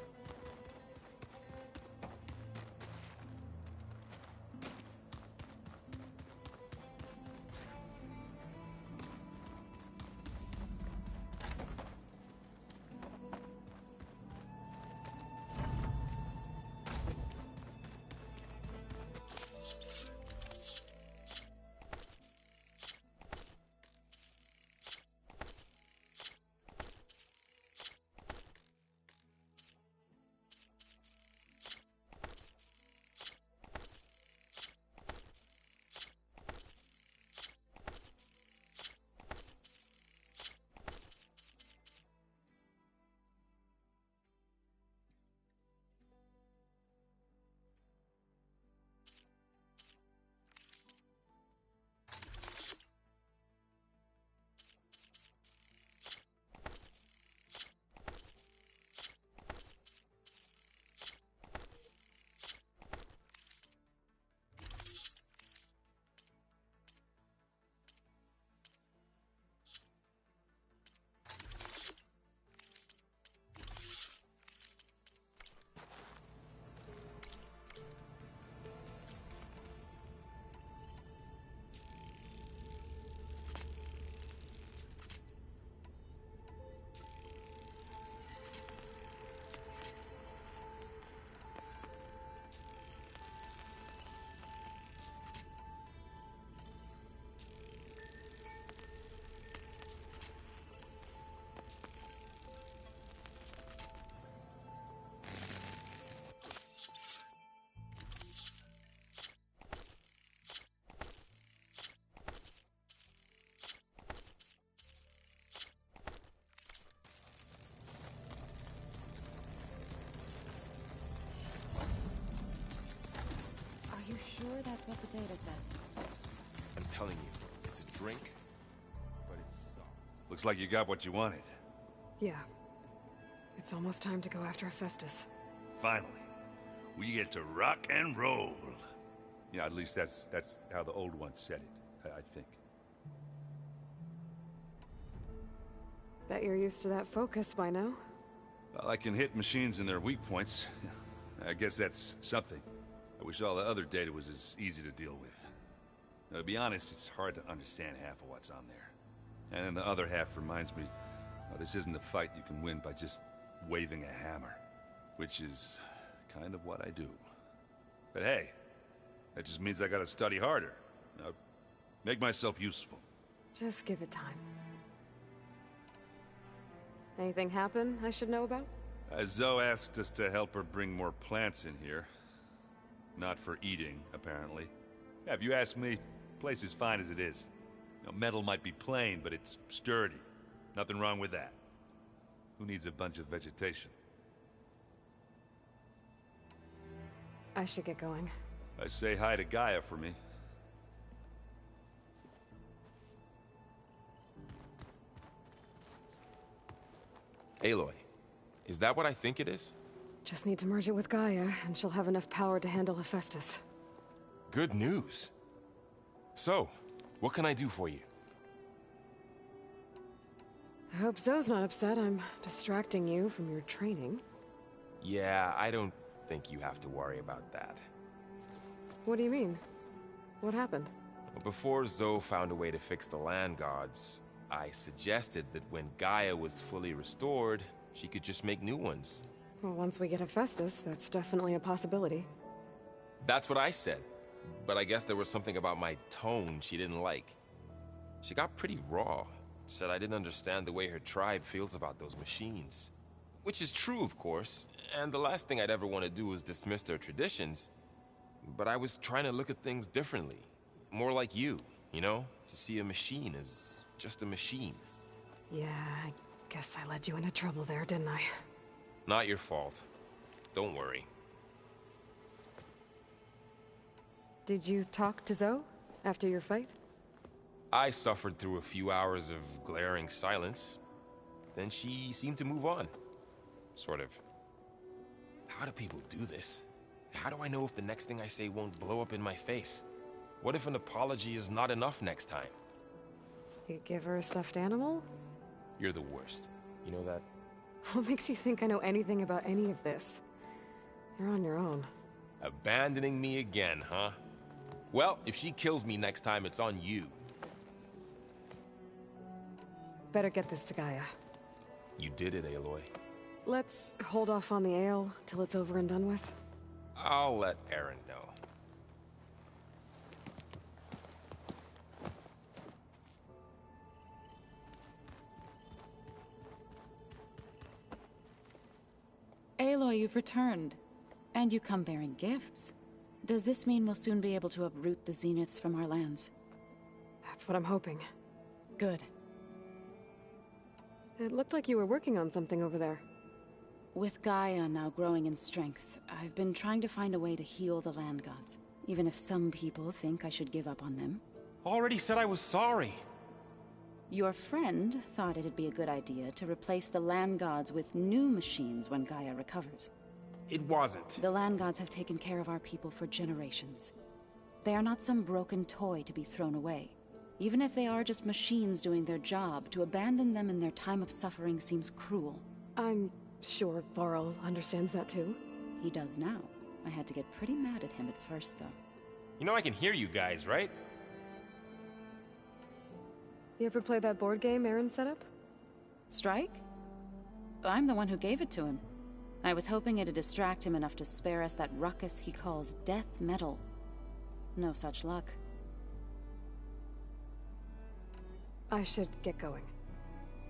Are you sure that's what the data says? I'm telling you, it's a drink, but it's soft. Looks like you got what you wanted. Yeah. It's almost time to go after Hephaestus. Finally. We get to rock and roll. Yeah, at least that's how the old one said it, I think. Bet you're used to that focus by now. Well, I can hit machines in their weak points. I guess that's something. I wish all the other data was as easy to deal with. Now, to be honest, it's hard to understand half of what's on there. And then the other half reminds me, this isn't a fight you can win by just waving a hammer. Which is kind of what I do. But hey, that just means I gotta study harder. Now, make myself useful. Just give it time. Anything happen I should know about? Zoe asked us to help her bring more plants in here. Not for eating, apparently. Yeah, if you ask me, the place is fine as it is. You know, metal might be plain, but it's sturdy. Nothing wrong with that. Who needs a bunch of vegetation? I should get going. Say hi to Gaia for me. Aloy, is that what I think it is? Just need to merge it with Gaia, and she'll have enough power to handle Hephaestus. Good news. So, what can I do for you? I hope Zoe's not upset I'm distracting you from your training. Yeah, I don't think you have to worry about that. What do you mean? What happened? Before Zoe found a way to fix the land gods, I suggested that when Gaia was fully restored, she could just make new ones. Well, once we get Hephaestus, that's definitely a possibility. That's what I said. But I guess there was something about my tone she didn't like. She got pretty raw. Said I didn't understand the way her tribe feels about those machines. Which is true, of course, and the last thing I'd ever want to do is dismiss their traditions. But I was trying to look at things differently. More like you know? To see a machine as just a machine. Yeah, I guess I led you into trouble there, didn't I? Not your fault. Don't worry. Did you talk to Zoe after your fight? I suffered through a few hours of glaring silence. Then she seemed to move on. Sort of. How do people do this? How do I know if the next thing I say won't blow up in my face? What if an apology is not enough next time? You give her a stuffed animal? You're the worst. You know that? What makes you think I know anything about any of this? You're on your own. Abandoning me again, huh? Well, if she kills me next time, it's on you. Better get this to Gaia. You did it, Aloy. Let's hold off on the ale till it's over and done with. I'll let Aaron know. Aloy, you've returned. And you come bearing gifts. Does this mean we'll soon be able to uproot the Zeniths from our lands? That's what I'm hoping. Good. It looked like you were working on something over there. With Gaia now growing in strength, I've been trying to find a way to heal the land gods, even if some people think I should give up on them. Already said I was sorry. Your friend thought it'd be a good idea to replace the land gods with new machines when Gaia recovers. It wasn't. The land gods have taken care of our people for generations. They are not some broken toy to be thrown away. Even if they are just machines doing their job, to abandon them in their time of suffering seems cruel. I'm sure Varl understands that too. He does now. I had to get pretty mad at him at first, though. You know I can hear you guys, right? You ever play that board game Aaron set up? Strike? I'm the one who gave it to him. I was hoping it'd distract him enough to spare us that ruckus he calls death metal. No such luck. I should get going.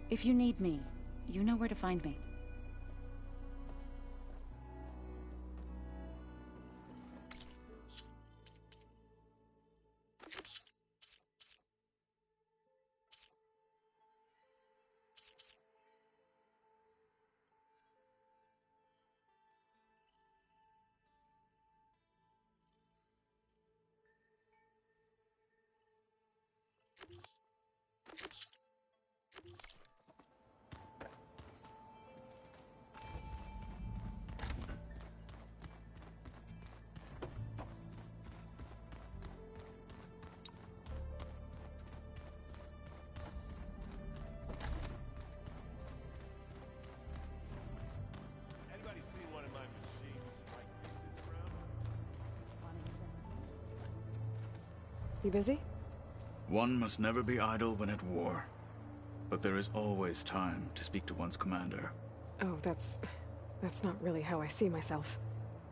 If you need me, you know where to find me. You busy? One must never be idle when at war. But there is always time to speak to one's commander. Oh, that's not really how I see myself.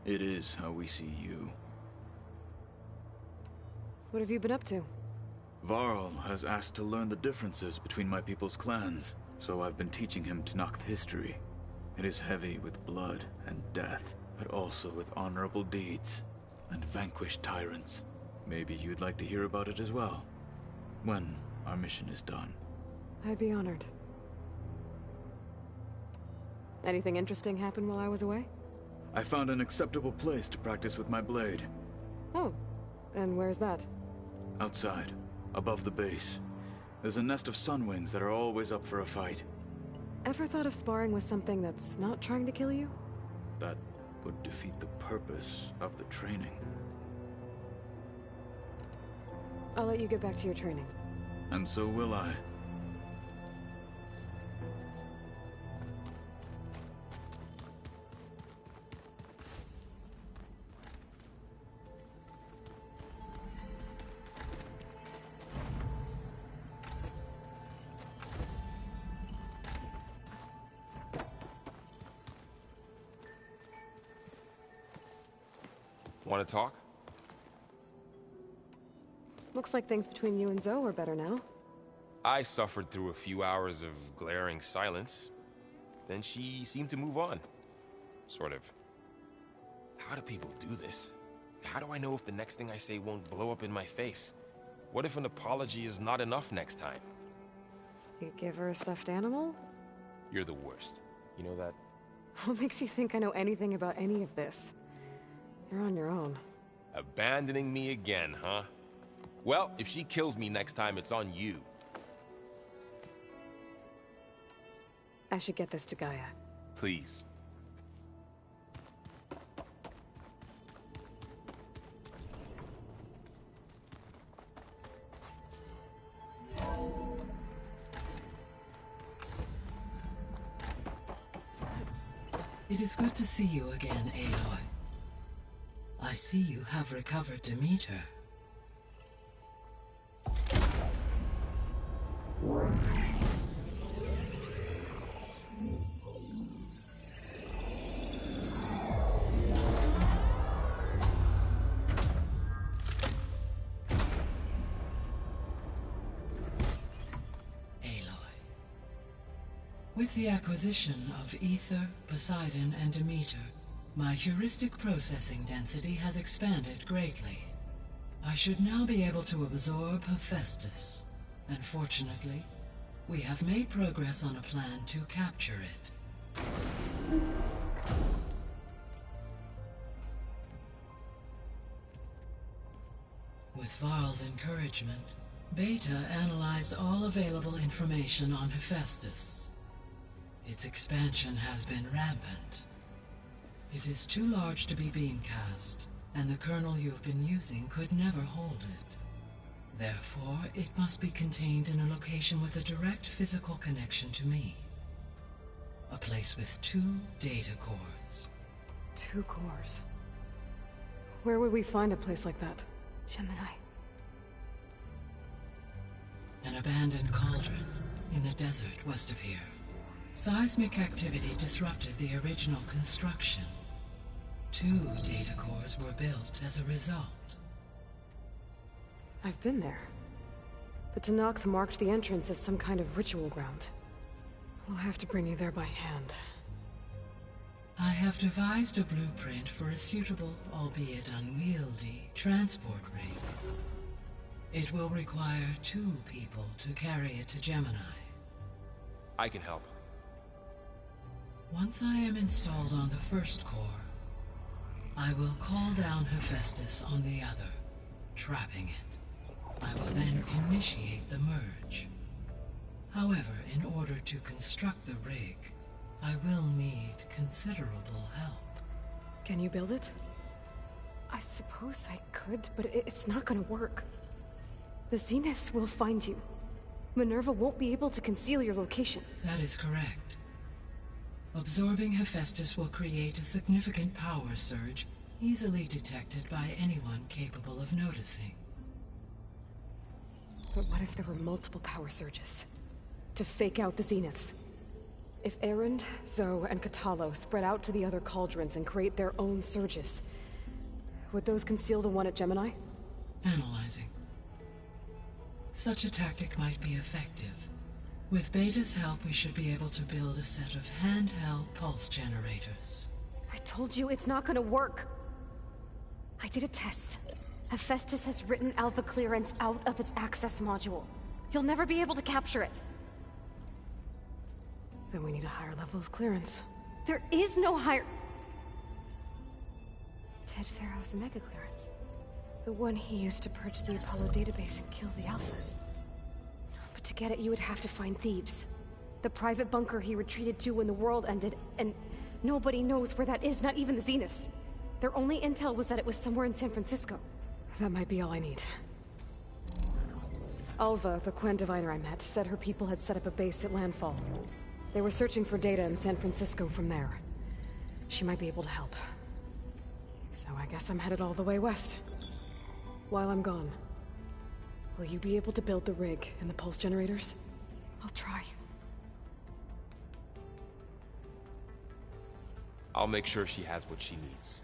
It is how we see you. What have you been up to? Varl has asked to learn the differences between my people's clans, so I've been teaching him Tenakth history. It is heavy with blood and death, but also with honorable deeds and vanquished tyrants. Maybe you'd like to hear about it as well, when our mission is done. I'd be honored. Anything interesting happen while I was away? I found an acceptable place to practice with my blade. Oh, and where's that? Outside, above the base. There's a nest of sunwings that are always up for a fight. Ever thought of sparring with something that's not trying to kill you? That would defeat the purpose of the training. I'll let you get back to your training. And so will I. Want to talk? Looks like things between you and Zoe are better now. I suffered through a few hours of glaring silence. Then she seemed to move on. Sort of. How do people do this? How do I know if the next thing I say won't blow up in my face? What if an apology is not enough next time? You give her a stuffed animal? You're the worst. You know that? What makes you think I know anything about any of this? You're on your own. Abandoning me again, huh? Well, if she kills me next time, it's on you. I should get this to Gaia. Please. It is good to see you again, Aloy. I see you have recovered Demeter. With the acquisition of Ether, Poseidon, and Demeter, my heuristic processing density has expanded greatly. I should now be able to absorb Hephaestus, and fortunately, we have made progress on a plan to capture it. With Varl's encouragement, Beta analyzed all available information on Hephaestus. Its expansion has been rampant. It is too large to be beamcast, and the kernel you've been using could never hold it. Therefore, it must be contained in a location with a direct physical connection to me. A place with 2 data cores. 2 cores? Where would we find a place like that? Gemini. An abandoned cauldron in the desert west of here. Seismic activity disrupted the original construction. 2 data cores were built as a result. I've been there. The Tenakth marked the entrance as some kind of ritual ground. We'll have to bring you there by hand. I have devised a blueprint for a suitable, albeit unwieldy, transport rig. It will require 2 people to carry it to Gemini. I can help. Once I am installed on the first core, I will call down Hephaestus on the other, trapping it. I will then initiate the merge. However, in order to construct the rig, I will need considerable help. Can you build it? I suppose I could, but it's not gonna work. The Zeniths will find you. Minerva won't be able to conceal your location. That is correct. Absorbing Hephaestus will create a significant power surge, easily detected by anyone capable of noticing. But what if there were multiple power surges? To fake out the Zeniths? If Erend, Zoe, and Katalo spread out to the other cauldrons and create their own surges, would those conceal the one at Gemini? Analyzing. Such a tactic might be effective. With Beta's help, we should be able to build a set of handheld pulse generators. I told you it's not gonna work. I did a test. Hephaestus has written Alpha clearance out of its access module. You'll never be able to capture it. Then we need a higher level of clearance. There is no higher... Ted Pharaoh's mega clearance. The one he used to purge the Apollo database and kill the Alphas. But to get it, you would have to find Thebes. The private bunker he retreated to when the world ended, and nobody knows where that is, not even the Zeniths. Their only intel was that it was somewhere in San Francisco. That might be all I need. Alva, the Quen diviner I met, said her people had set up a base at Landfall. They were searching for data in San Francisco from there. She might be able to help. So I guess I'm headed all the way west. While I'm gone, will you be able to build the rig and the pulse generators? I'll try. I'll make sure she has what she needs.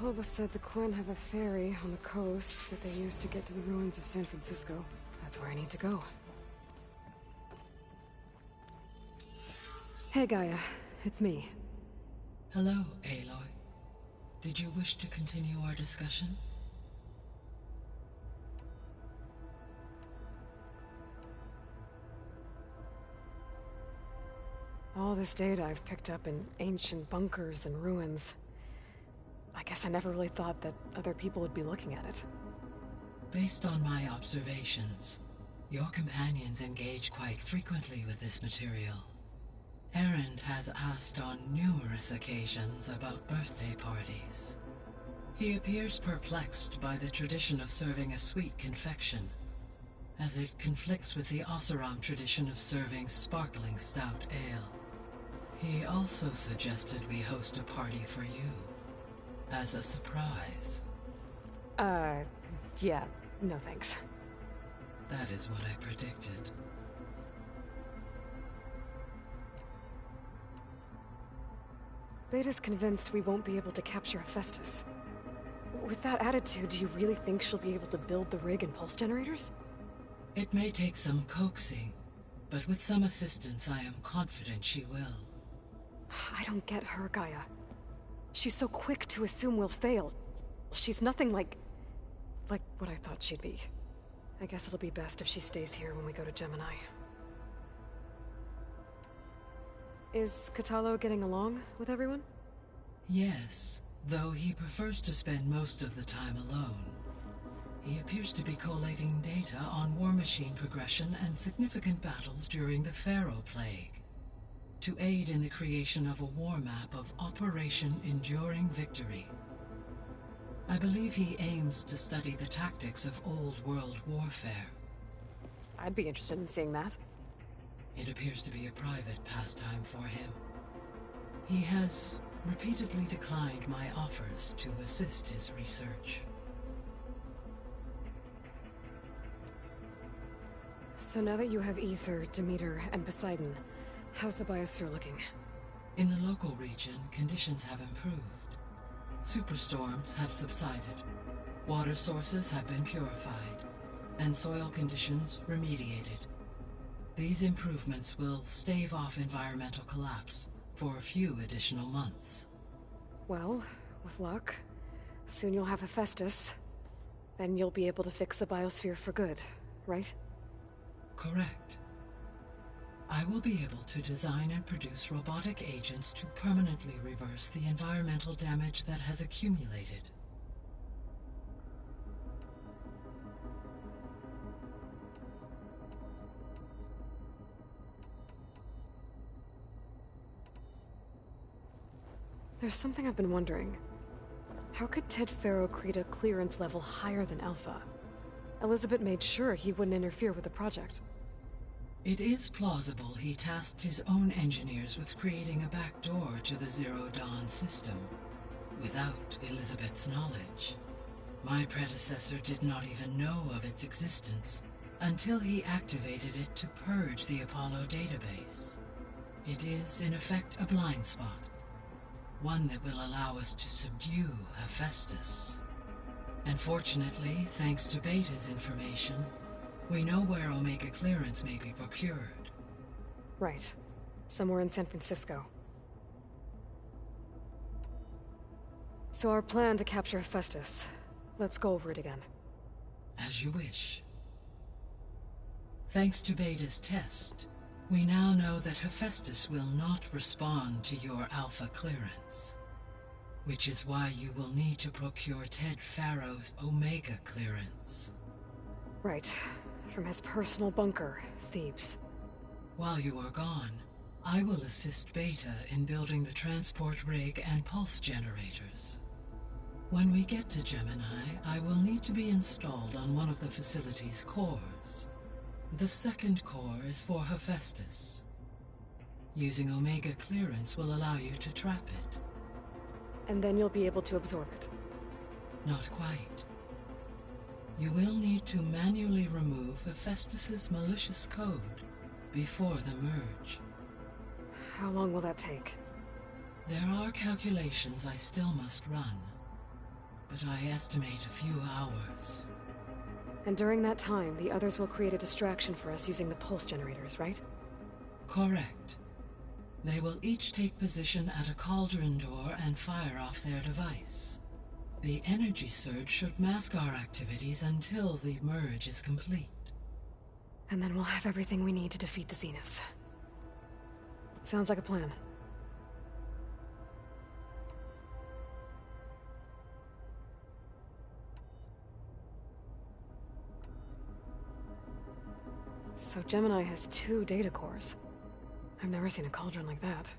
Alva said the Quen have a ferry on the coast that they use to get to the ruins of San Francisco. That's where I need to go. Hey, Gaia. It's me. Hello, Aloy. Did you wish to continue our discussion? All this data I've picked up in ancient bunkers and ruins. I guess I never really thought that other people would be looking at it. Based on my observations, your companions engage quite frequently with this material. Erend has asked on numerous occasions about birthday parties. He appears perplexed by the tradition of serving a sweet confection, as it conflicts with the Oseram tradition of serving sparkling stout ale. He also suggested we host a party for you, as a surprise. Yeah, no thanks. That is what I predicted. Beta's convinced we won't be able to capture Hephaestus. With that attitude, do you really think she'll be able to build the rig and pulse generators? It may take some coaxing, but with some assistance I am confident she will. I don't get her, Gaia. She's so quick to assume we'll fail. She's nothing like what I thought she'd be. I guess it'll be best if she stays here when we go to Gemini. Is Katalo getting along with everyone? Yes, though he prefers to spend most of the time alone. He appears to be collating data on war machine progression and significant battles during the Pharaoh Plague, to aid in the creation of a war map of Operation Enduring Victory. I believe he aims to study the tactics of old world warfare. I'd be interested in seeing that. It appears to be a private pastime for him. He has repeatedly declined my offers to assist his research. So now that you have Ether, Demeter, and Poseidon, how's the biosphere looking? In the local region, conditions have improved. Superstorms have subsided, water sources have been purified, and soil conditions remediated. These improvements will stave off environmental collapse for a few additional months. Well, with luck, soon you'll have Hephaestus. Then you'll be able to fix the biosphere for good, right? Correct. I will be able to design and produce robotic agents to permanently reverse the environmental damage that has accumulated. There's something I've been wondering. How could Ted Faro create a clearance level higher than Alpha? Elizabeth made sure he wouldn't interfere with the project. It is plausible he tasked his own engineers with creating a back door to the Zero Dawn system, without Elizabeth's knowledge. My predecessor did not even know of its existence until he activated it to purge the Apollo database. It is, in effect, a blind spot, one that will allow us to subdue Hephaestus. And fortunately, thanks to Beta's information, we know where Omega clearance may be procured. Right. Somewhere in San Francisco. So our plan to capture Hephaestus. Let's go over it again. As you wish. Thanks to Beta's test, we now know that Hephaestus will not respond to your Alpha clearance. Which is why you will need to procure Ted Faro's Omega clearance. Right. From his personal bunker, Thebes. While you are gone, I will assist Beta in building the transport rig and pulse generators. When we get to Gemini, I will need to be installed on one of the facility's cores. The second core is for Hephaestus. Using Omega clearance will allow you to trap it. And then you'll be able to absorb it. Not quite. You will need to manually remove Hephaestus's malicious code before the merge. How long will that take? There are calculations I still must run, but I estimate a few hours. And during that time, the others will create a distraction for us using the pulse generators, right? Correct. They will each take position at a cauldron door and fire off their device. The energy surge should mask our activities until the merge is complete. And then we'll have everything we need to defeat the Zeniths. Sounds like a plan. So Gemini has 2 data cores. I've never seen a cauldron like that.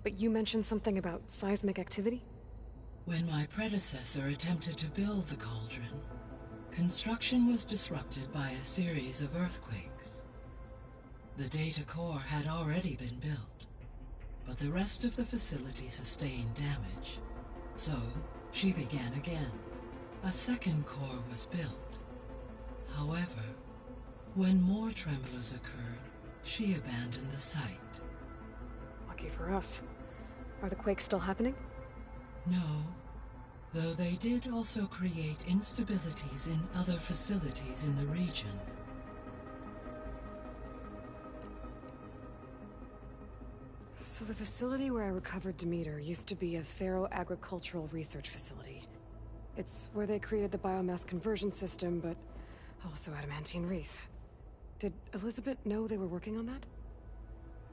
But you mentioned something about seismic activity? When my predecessor attempted to build the cauldron, construction was disrupted by a series of earthquakes. The data core had already been built, but the rest of the facility sustained damage. So, she began again. A second core was built. However, when more tremblers occurred, she abandoned the site. Lucky for us. Are the quakes still happening? No, though they did also create instabilities in other facilities in the region. So the facility where I recovered Demeter used to be a Pharaoh agricultural research facility. It's where they created the biomass conversion system, but also adamantine wreath. Did Elizabeth know they were working on that?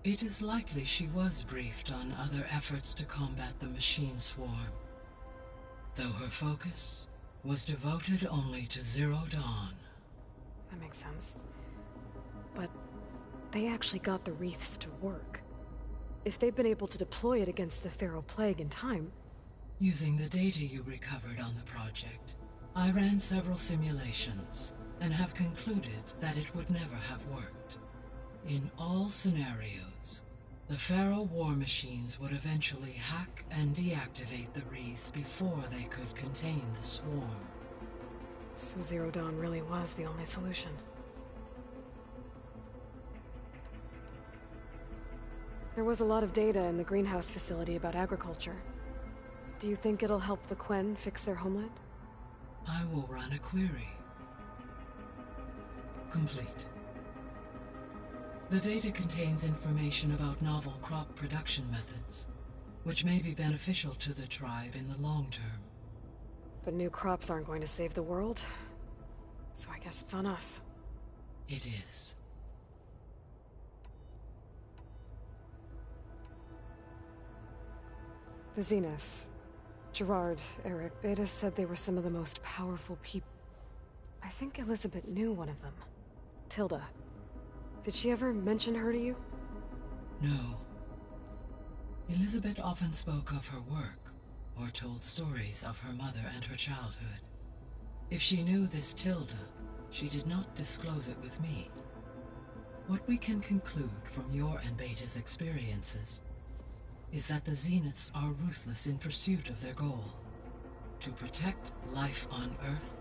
It is likely she was briefed on other efforts to combat the machine swarm, though her focus was devoted only to Zero Dawn. That makes sense. But they actually got the wreaths to work. If they've been able to deploy it against the Pharaoh Plague in time... Using the data you recovered on the project, I ran several simulations and have concluded that it would never have worked. In all scenarios, the Pharaoh war machines would eventually hack and deactivate the wreaths before they could contain the swarm. So Zero Dawn really was the only solution. There was a lot of data in the greenhouse facility about agriculture. Do you think it'll help the Quen fix their homeland? I will run a query. Complete. The data contains information about novel crop production methods, which may be beneficial to the tribe in the long term. But new crops aren't going to save the world, so I guess it's on us. It is. The Zeniths, Gerard, Eric, Beta said they were some of the most powerful people. I think Elizabeth knew one of them. Tilda. Did she ever mention her to you? No. Elizabeth often spoke of her work, or told stories of her mother and her childhood. If she knew this Tilda, she did not disclose it with me. What we can conclude from your and Beta's experiences is that the Zeniths are ruthless in pursuit of their goal, to protect life on Earth.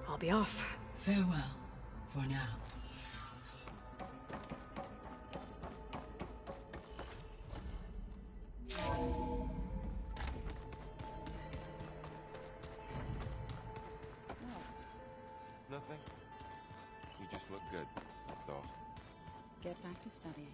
I'll be off. Farewell, for now. Nothing. You just look good, that's all. Get back to studying.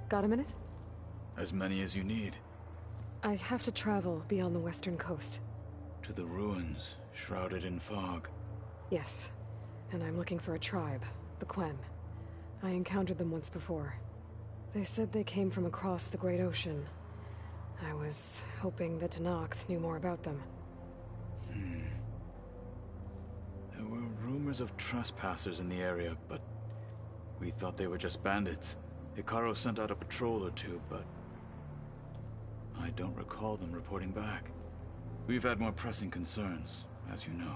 Got a minute? As many as you need. I have to travel beyond the western coast. To the ruins, shrouded in fog. Yes, and I'm looking for a tribe, the Quen. I encountered them once before. They said they came from across the Great Ocean. I was hoping that Tenakth knew more about them. There were rumors of trespassers in the area, but we thought they were just bandits. Hikaru sent out a patrol or two, but I don't recall them reporting back. We've had more pressing concerns, as you know.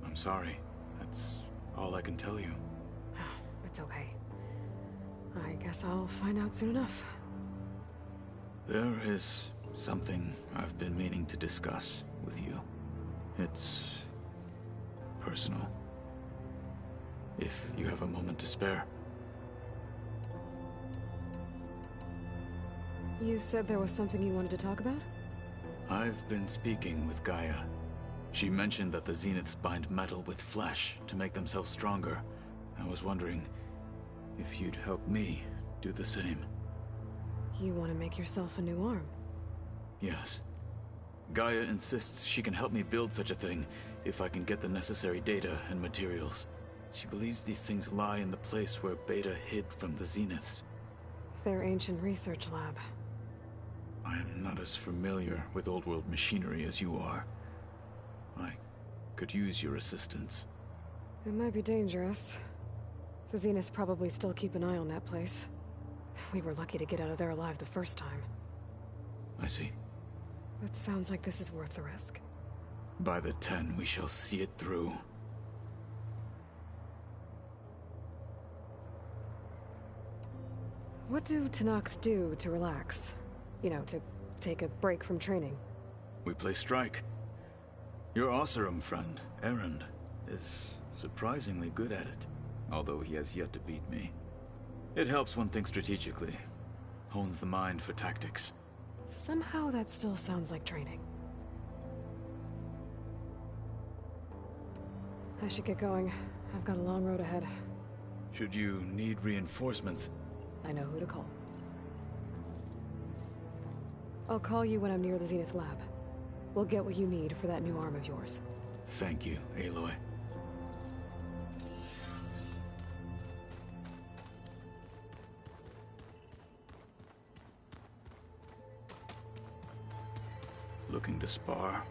I'm sorry. That's all I can tell you. It's okay. I guess I'll find out soon enough. There is something I've been meaning to discuss with you. It's personal. If you have a moment to spare. You said there was something you wanted to talk about? I've been speaking with Gaia. She mentioned that the Zeniths bind metal with flesh to make themselves stronger. I was wondering if you'd help me do the same. You want to make yourself a new arm? Yes. Gaia insists she can help me build such a thing if I can get the necessary data and materials. She believes these things lie in the place where Beta hid from the Zeniths. Their ancient research lab. I am not as familiar with old-world machinery as you are. I could use your assistance. It might be dangerous. The Zeniths probably still keep an eye on that place. We were lucky to get out of there alive the first time. I see. It sounds like this is worth the risk. By the 10, we shall see it through. What do Tenakth do to relax? You know, to take a break from training? We play strike. Your Oseram friend, Erend, is surprisingly good at it, although he has yet to beat me. It helps one think strategically, hones the mind for tactics. Somehow that still sounds like training. I should get going. I've got a long road ahead. Should you need reinforcements, I know who to call. I'll call you when I'm near the Zenith lab. We'll get what you need for that new arm of yours. Thank you, Aloy. Looking to spar?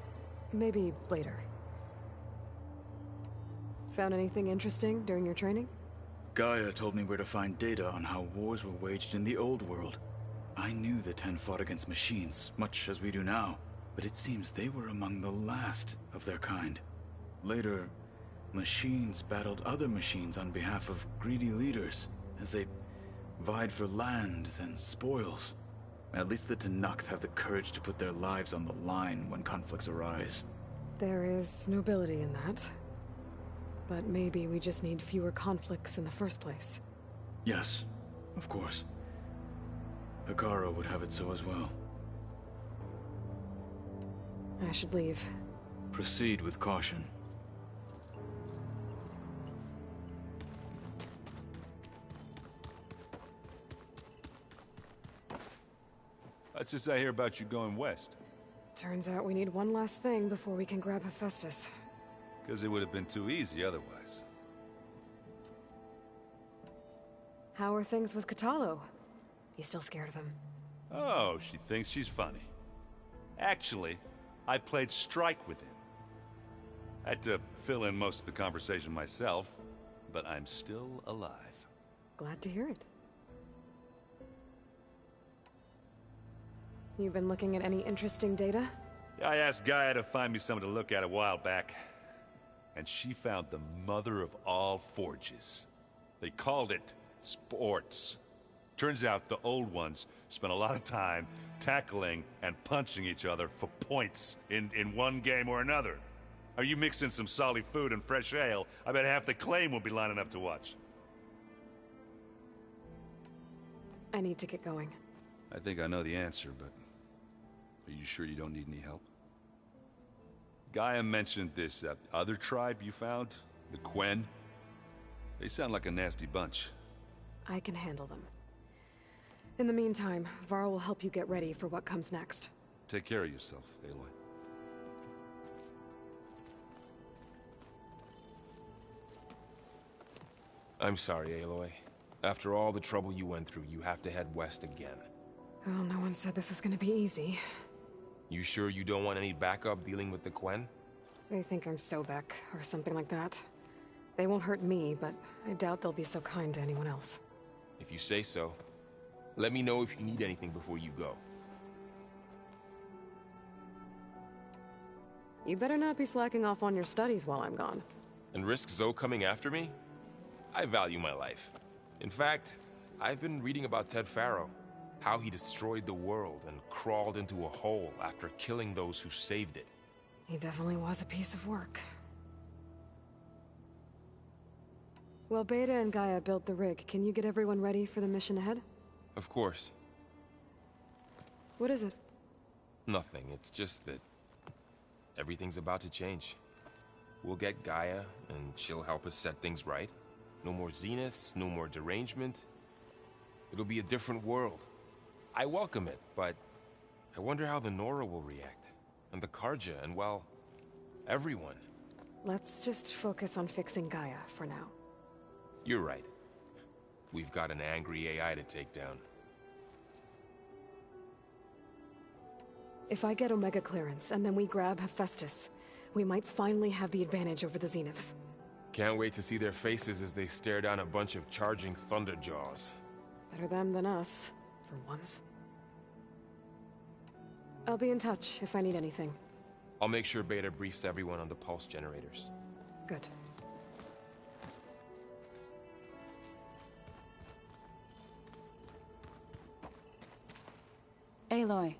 Maybe later. Found anything interesting during your training? Gaia told me where to find data on how wars were waged in the old world. I knew the 10 fought against machines, much as we do now, but it seems they were among the last of their kind. Later, machines battled other machines on behalf of greedy leaders, as they vied for lands and spoils. At least the Tenakth have the courage to put their lives on the line when conflicts arise. There is nobility in that. But maybe we just need fewer conflicts in the first place. Yes, of course. Hekarro would have it so as well. I should leave. Proceed with caution. What's this I hear about you going west? Turns out we need one last thing before we can grab Hephaestus. Because it would have been too easy otherwise. How are things with Katalo? You still scared of him? Oh, she thinks she's funny. Actually, I played strike with him. I had to fill in most of the conversation myself, but I'm still alive. Glad to hear it. You've been looking at any interesting data? I asked Gaia to find me something to look at a while back, and she found the mother of all forges. They called it sports. Turns out the old ones spent a lot of time tackling and punching each other for points in one game or another. Are you mixing some solid food and fresh ale? I bet half the claim will be lining up to watch. I need to get going. I think I know the answer, but are you sure you don't need any help? Gaia mentioned this other tribe you found, the Quen. They sound like a nasty bunch. I can handle them. In the meantime, Varl will help you get ready for what comes next. Take care of yourself, Aloy. I'm sorry, Aloy. After all the trouble you went through, you have to head west again. Well, no one said this was gonna be easy. You sure you don't want any backup dealing with the Quen? They think I'm Sobek, or something like that. They won't hurt me, but I doubt they'll be so kind to anyone else. If you say so. Let me know if you need anything before you go. You better not be slacking off on your studies while I'm gone. And risk Zoe coming after me? I value my life. In fact, I've been reading about Ted Faro. How he destroyed the world and crawled into a hole after killing those who saved it. He definitely was a piece of work. Well, Beta and Gaia built the rig. Can you get everyone ready for the mission ahead? Of course. What is it? Nothing. It's just that everything's about to change. We'll get Gaia, and she'll help us set things right. No more Zeniths, no more derangement. It'll be a different world. I welcome it, but I wonder how the Nora will react. And the Karja, and well, everyone. Let's just focus on fixing Gaia for now. You're right. We've got an angry AI to take down. If I get Omega clearance, and then we grab Hephaestus, we might finally have the advantage over the Zeniths. Can't wait to see their faces as they stare down a bunch of charging Thunderjaws. Better them than us, for once. I'll be in touch if I need anything. I'll make sure Beta briefs everyone on the pulse generators. Good. Aloy,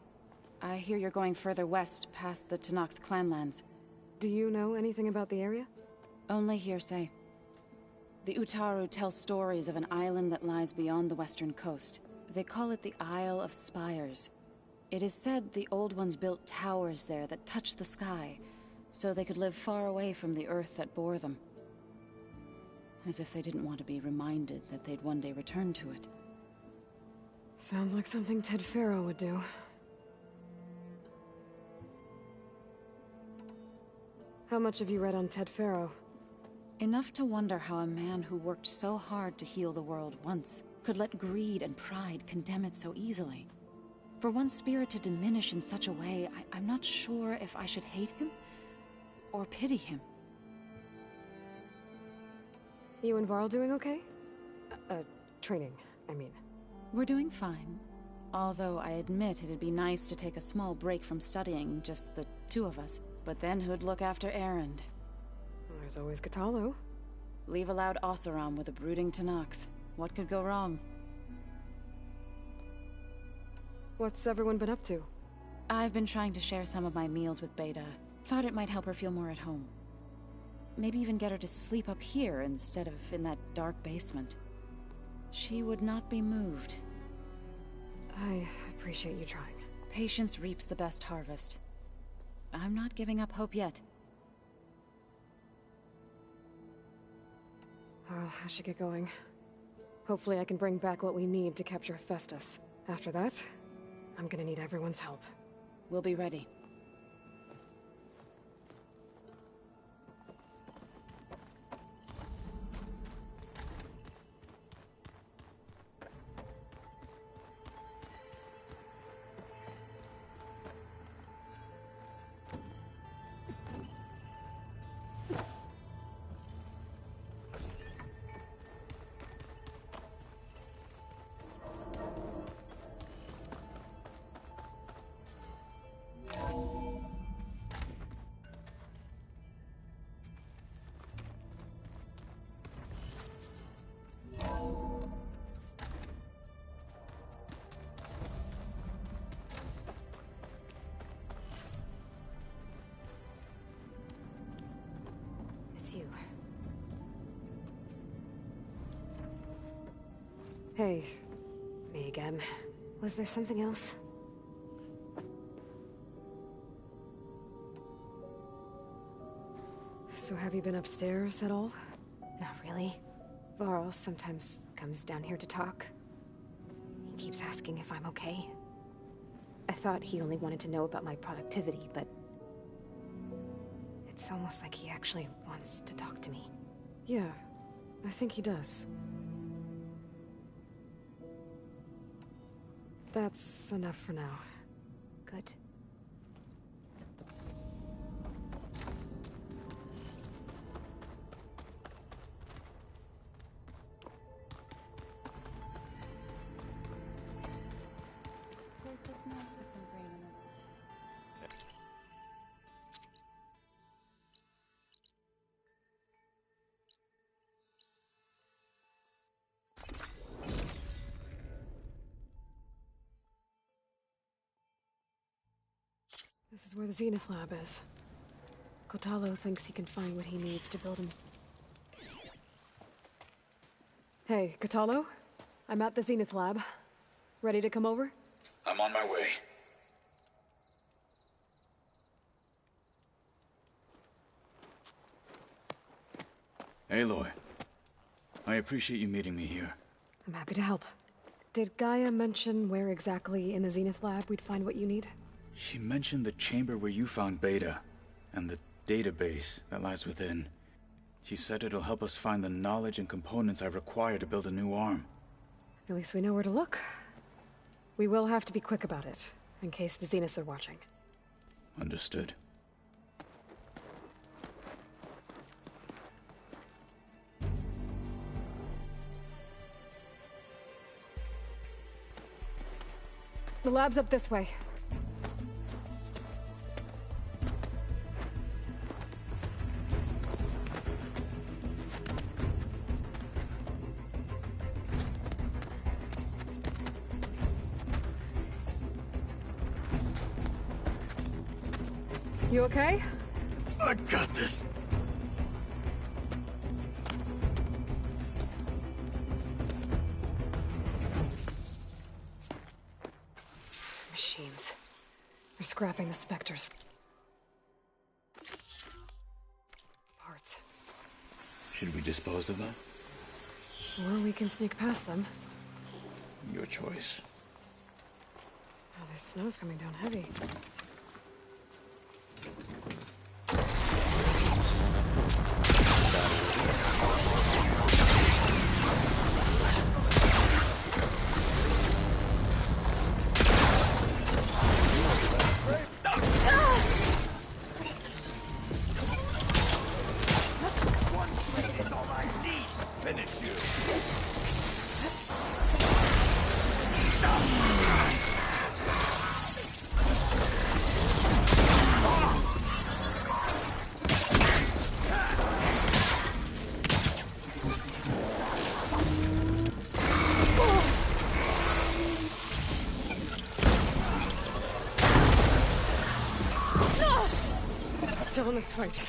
I hear you're going further west past the Tenakth clanlands. Do you know anything about the area? Only hearsay. The Utaru tell stories of an island that lies beyond the western coast. They call it the Isle of Spires. It is said the Old Ones built towers there that touch the sky, so they could live far away from the earth that bore them. As if they didn't want to be reminded that they'd one day return to it. Sounds like something Ted Faro would do. How much have you read on Ted Faro? Enough to wonder how a man who worked so hard to heal the world once could let greed and pride condemn it so easily. For one spirit to diminish in such a way, I'm not sure if I should hate him or pity him. You and Varl doing okay? Training, I mean. We're doing fine. Although I admit it'd be nice to take a small break from studying, just the two of us. But then who'd look after Erend? There's always Kotallo. Leave a loud Oseram with a brooding Tenakth. What could go wrong? What's everyone been up to? I've been trying to share some of my meals with Beta. Thought it might help her feel more at home. Maybe even get her to sleep up here instead of in that dark basement. She would not be moved. I appreciate you trying. Patience reaps the best harvest. I'm not giving up hope yet. Well, I should get going. Hopefully I can bring back what we need to capture Hephaestus. After that, I'm gonna need everyone's help. We'll be ready. You. Hey, me again. Was there something else? So have you been upstairs at all? Not really. Varl sometimes comes down here to talk. He keeps asking if I'm okay. I thought he only wanted to know about my productivity, but it's almost like he actually wants to talk to me. Yeah, I think he does. That's enough for now. Good. This is where the Zenith lab is. Kotallo thinks he can find what he needs to build him. Hey, Kotallo? I'm at the Zenith lab. Ready to come over? I'm on my way. Aloy, I appreciate you meeting me here. I'm happy to help. Did Gaia mention where exactly in the Zenith lab we'd find what you need? She mentioned the chamber where you found Beta, and the database that lies within. She said it'll help us find the knowledge and components I require to build a new arm. At least we know where to look. We will have to be quick about it, in case the Zeniths are watching. Understood. The lab's up this way. You okay? I got this. Machines. They're scrapping the Spectres. Parts. Should we dispose of them? Or we can sneak past them. Your choice. Oh, this snow's coming down heavy. Still in this fight.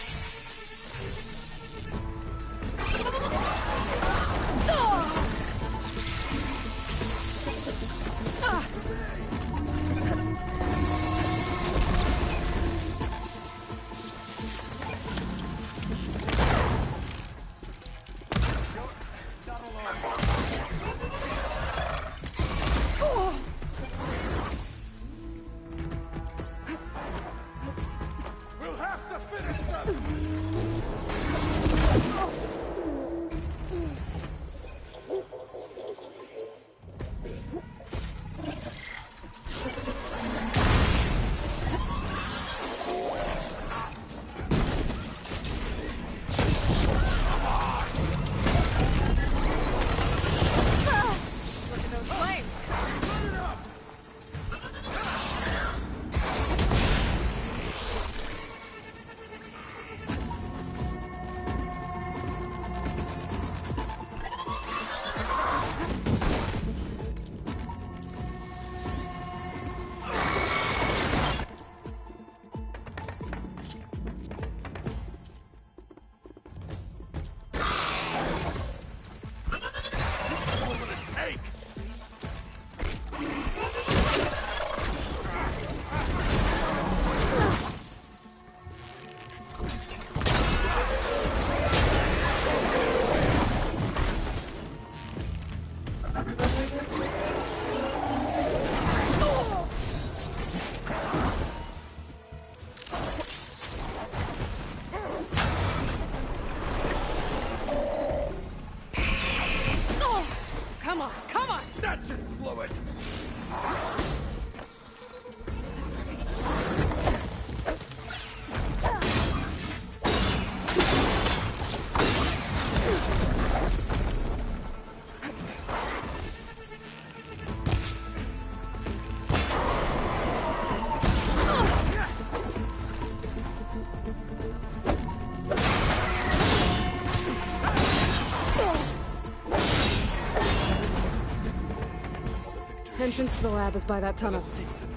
Entrance to the lab is by that tunnel.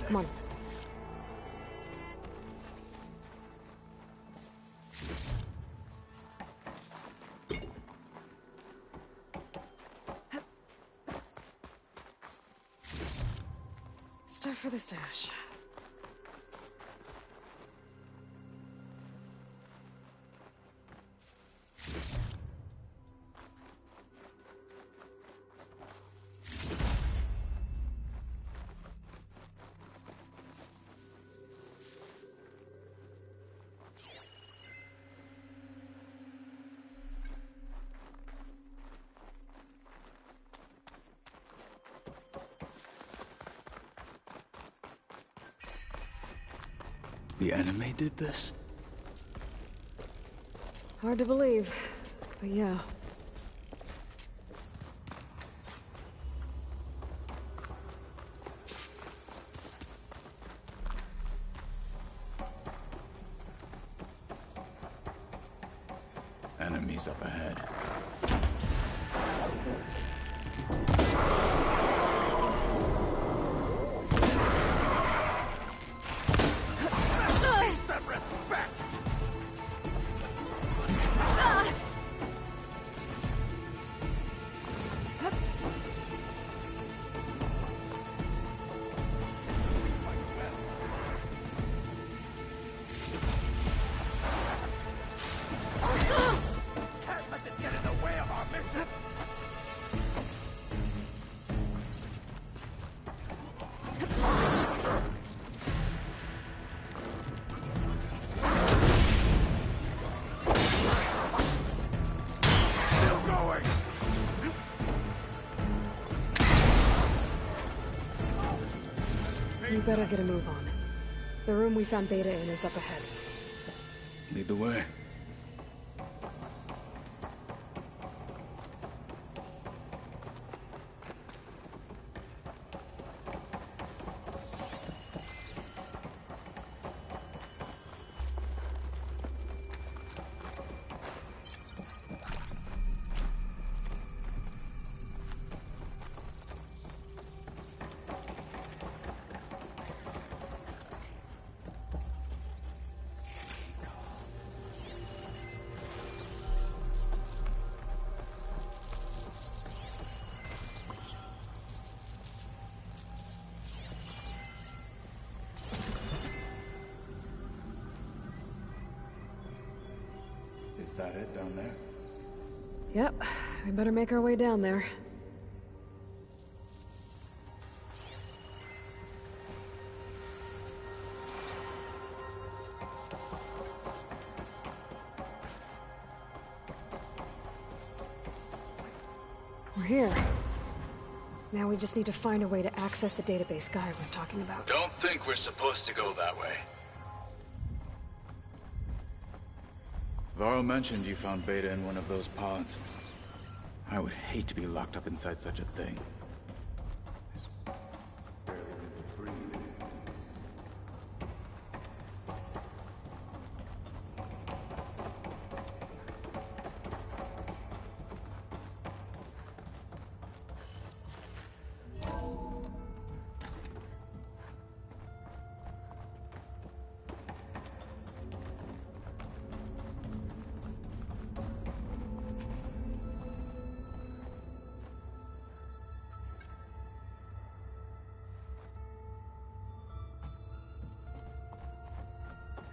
Come on. Stuff for the stash. The enemy did this? Hard to believe, but yeah. Enemies up ahead. We better get a move on. The room we found Beta in is up ahead. Lead the way. Is that it down there? Yep, we better make our way down there. We're here. Now we just need to find a way to access the database Guy was talking about. Don't think we're supposed to go that way. Varl mentioned you found Beta in one of those pods. I would hate to be locked up inside such a thing.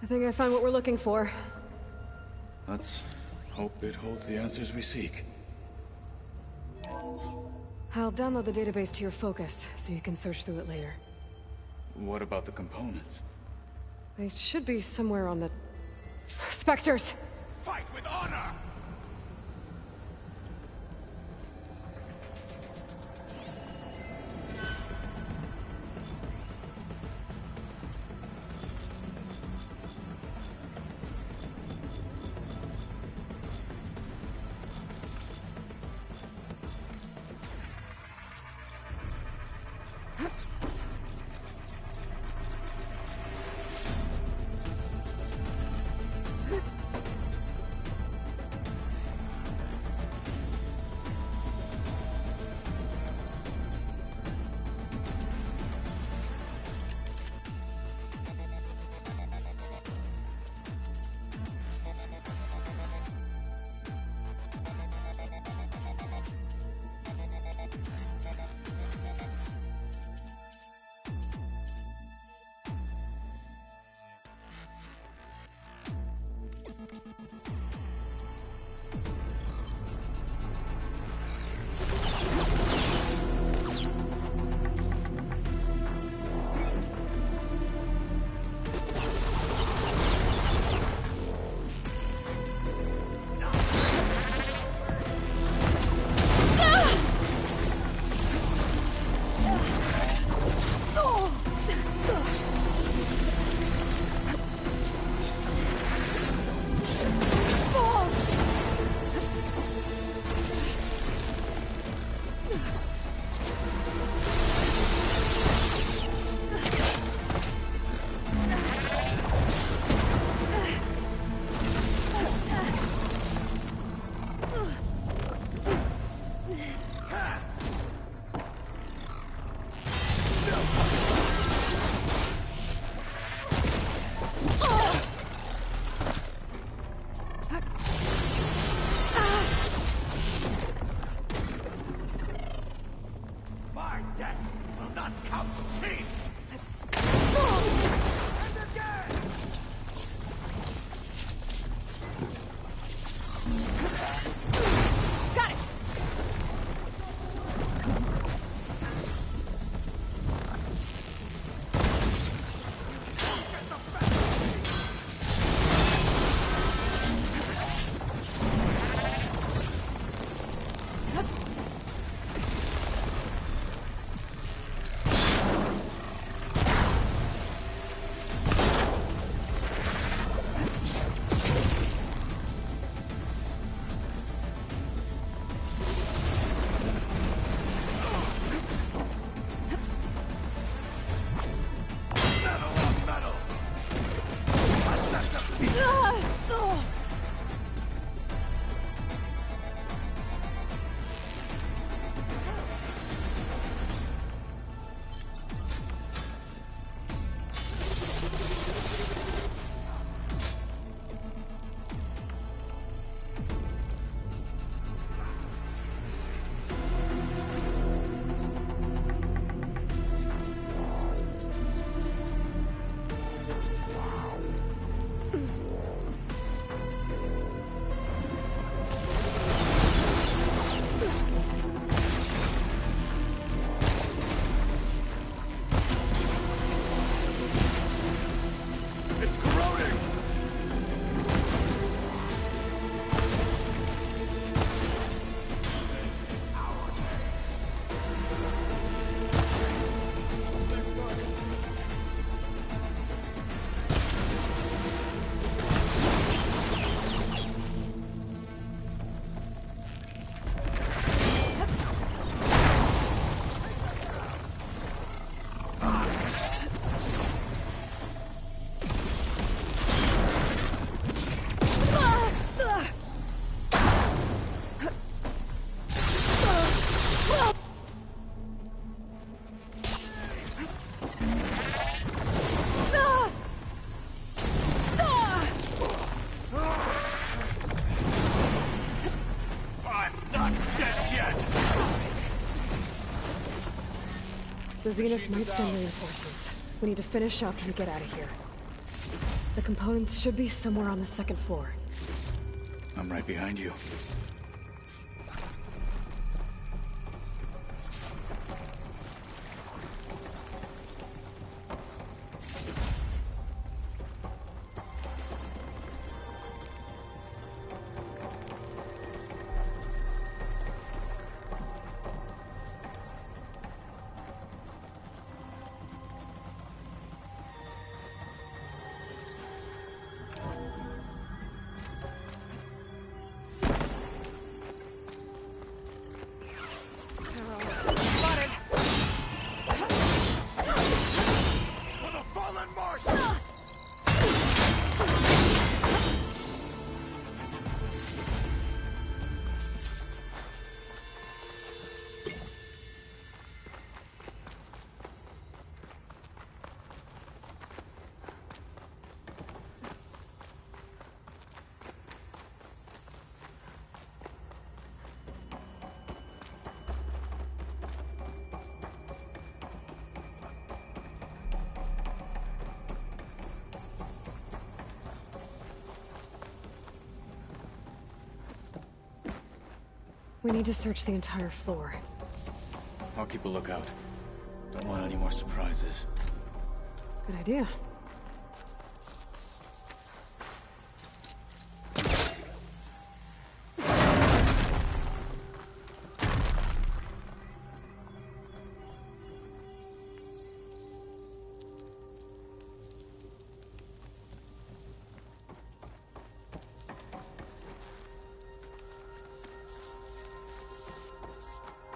I think I found what we're looking for. Let's hope it holds the answers we seek. I'll download the database to your Focus, so you can search through it later. What about the components? They should be somewhere on the... Spectres! Fight with honor! The Zeniths might send reinforcements. We need to finish up and get out of here. The components should be somewhere on the second floor. I'm right behind you. We need to search the entire floor. I'll keep a lookout. Don't want any more surprises. Good idea.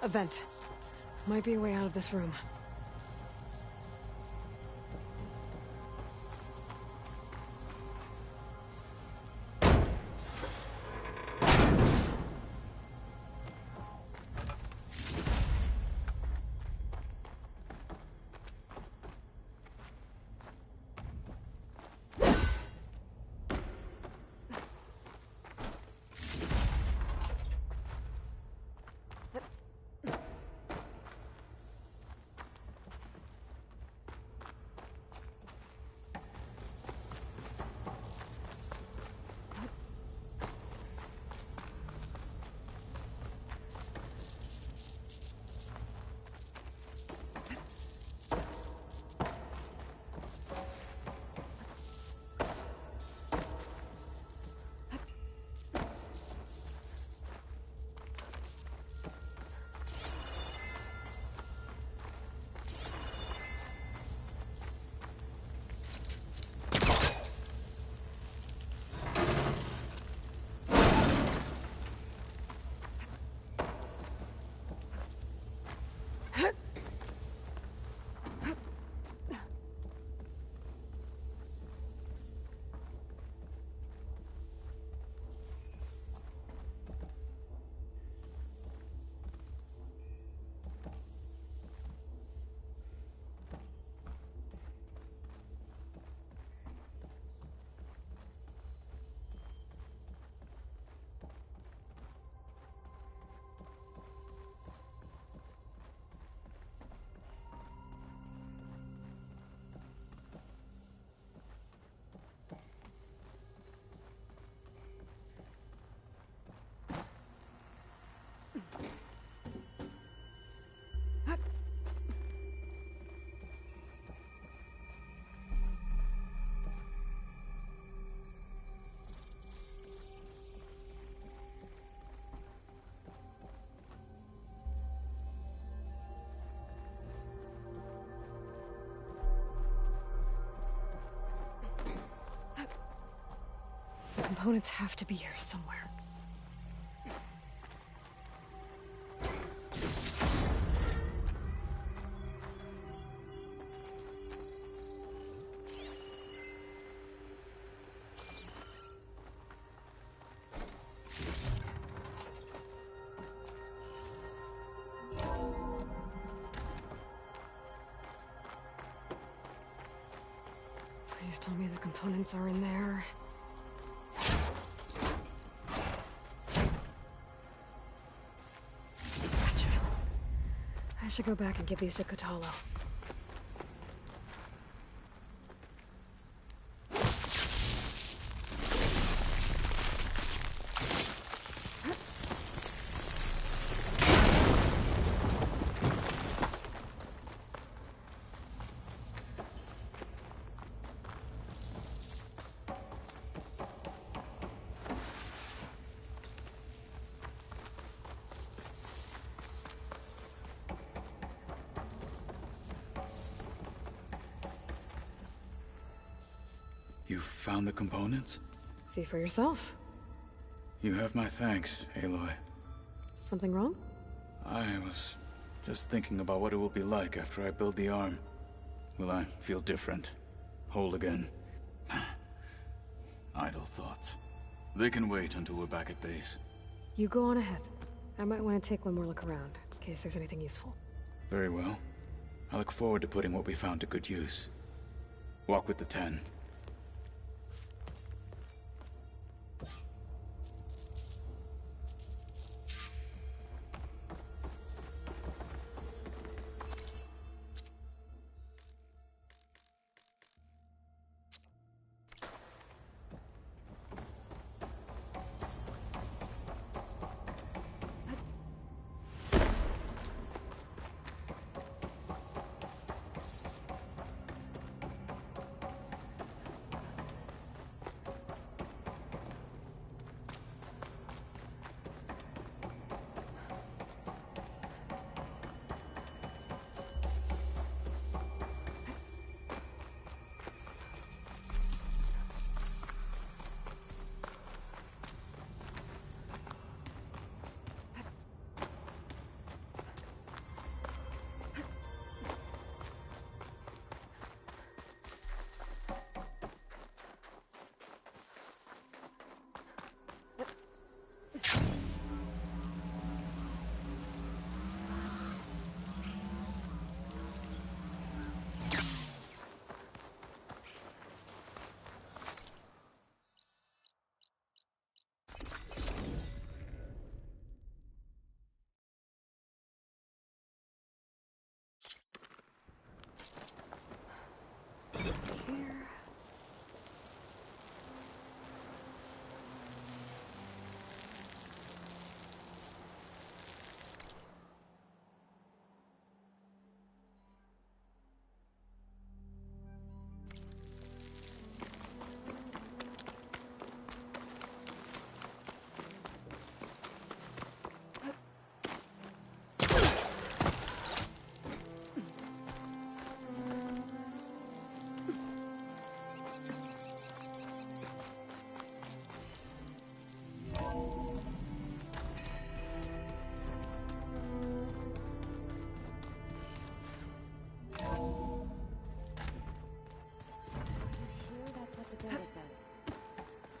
A vent. Might be a way out of this room. Components have to be here somewhere. Please tell me the components are in there. I should go back and give these to Kotalo. You found the components? See for yourself. You have my thanks, Aloy. Something wrong? I was just thinking about what it will be like after I build the arm. Will I feel different? Whole again? Idle thoughts. They can wait until we're back at base. You go on ahead. I might want to take one more look around, in case there's anything useful. Very well. I look forward to putting what we found to good use. Walk with the 10.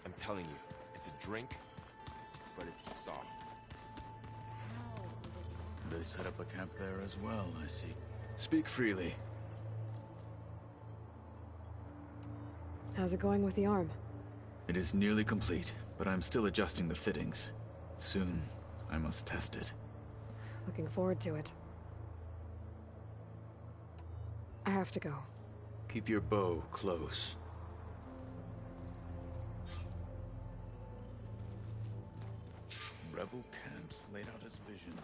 I'm telling you, it's a drink, but it's soft. They set up a camp there as well, I see. Speak freely. How's it going with the arm? It is nearly complete, but I'm still adjusting the fittings. Soon, I must test it. Looking forward to it. I have to go. Keep your bow close. Rebel camps laid out as visions.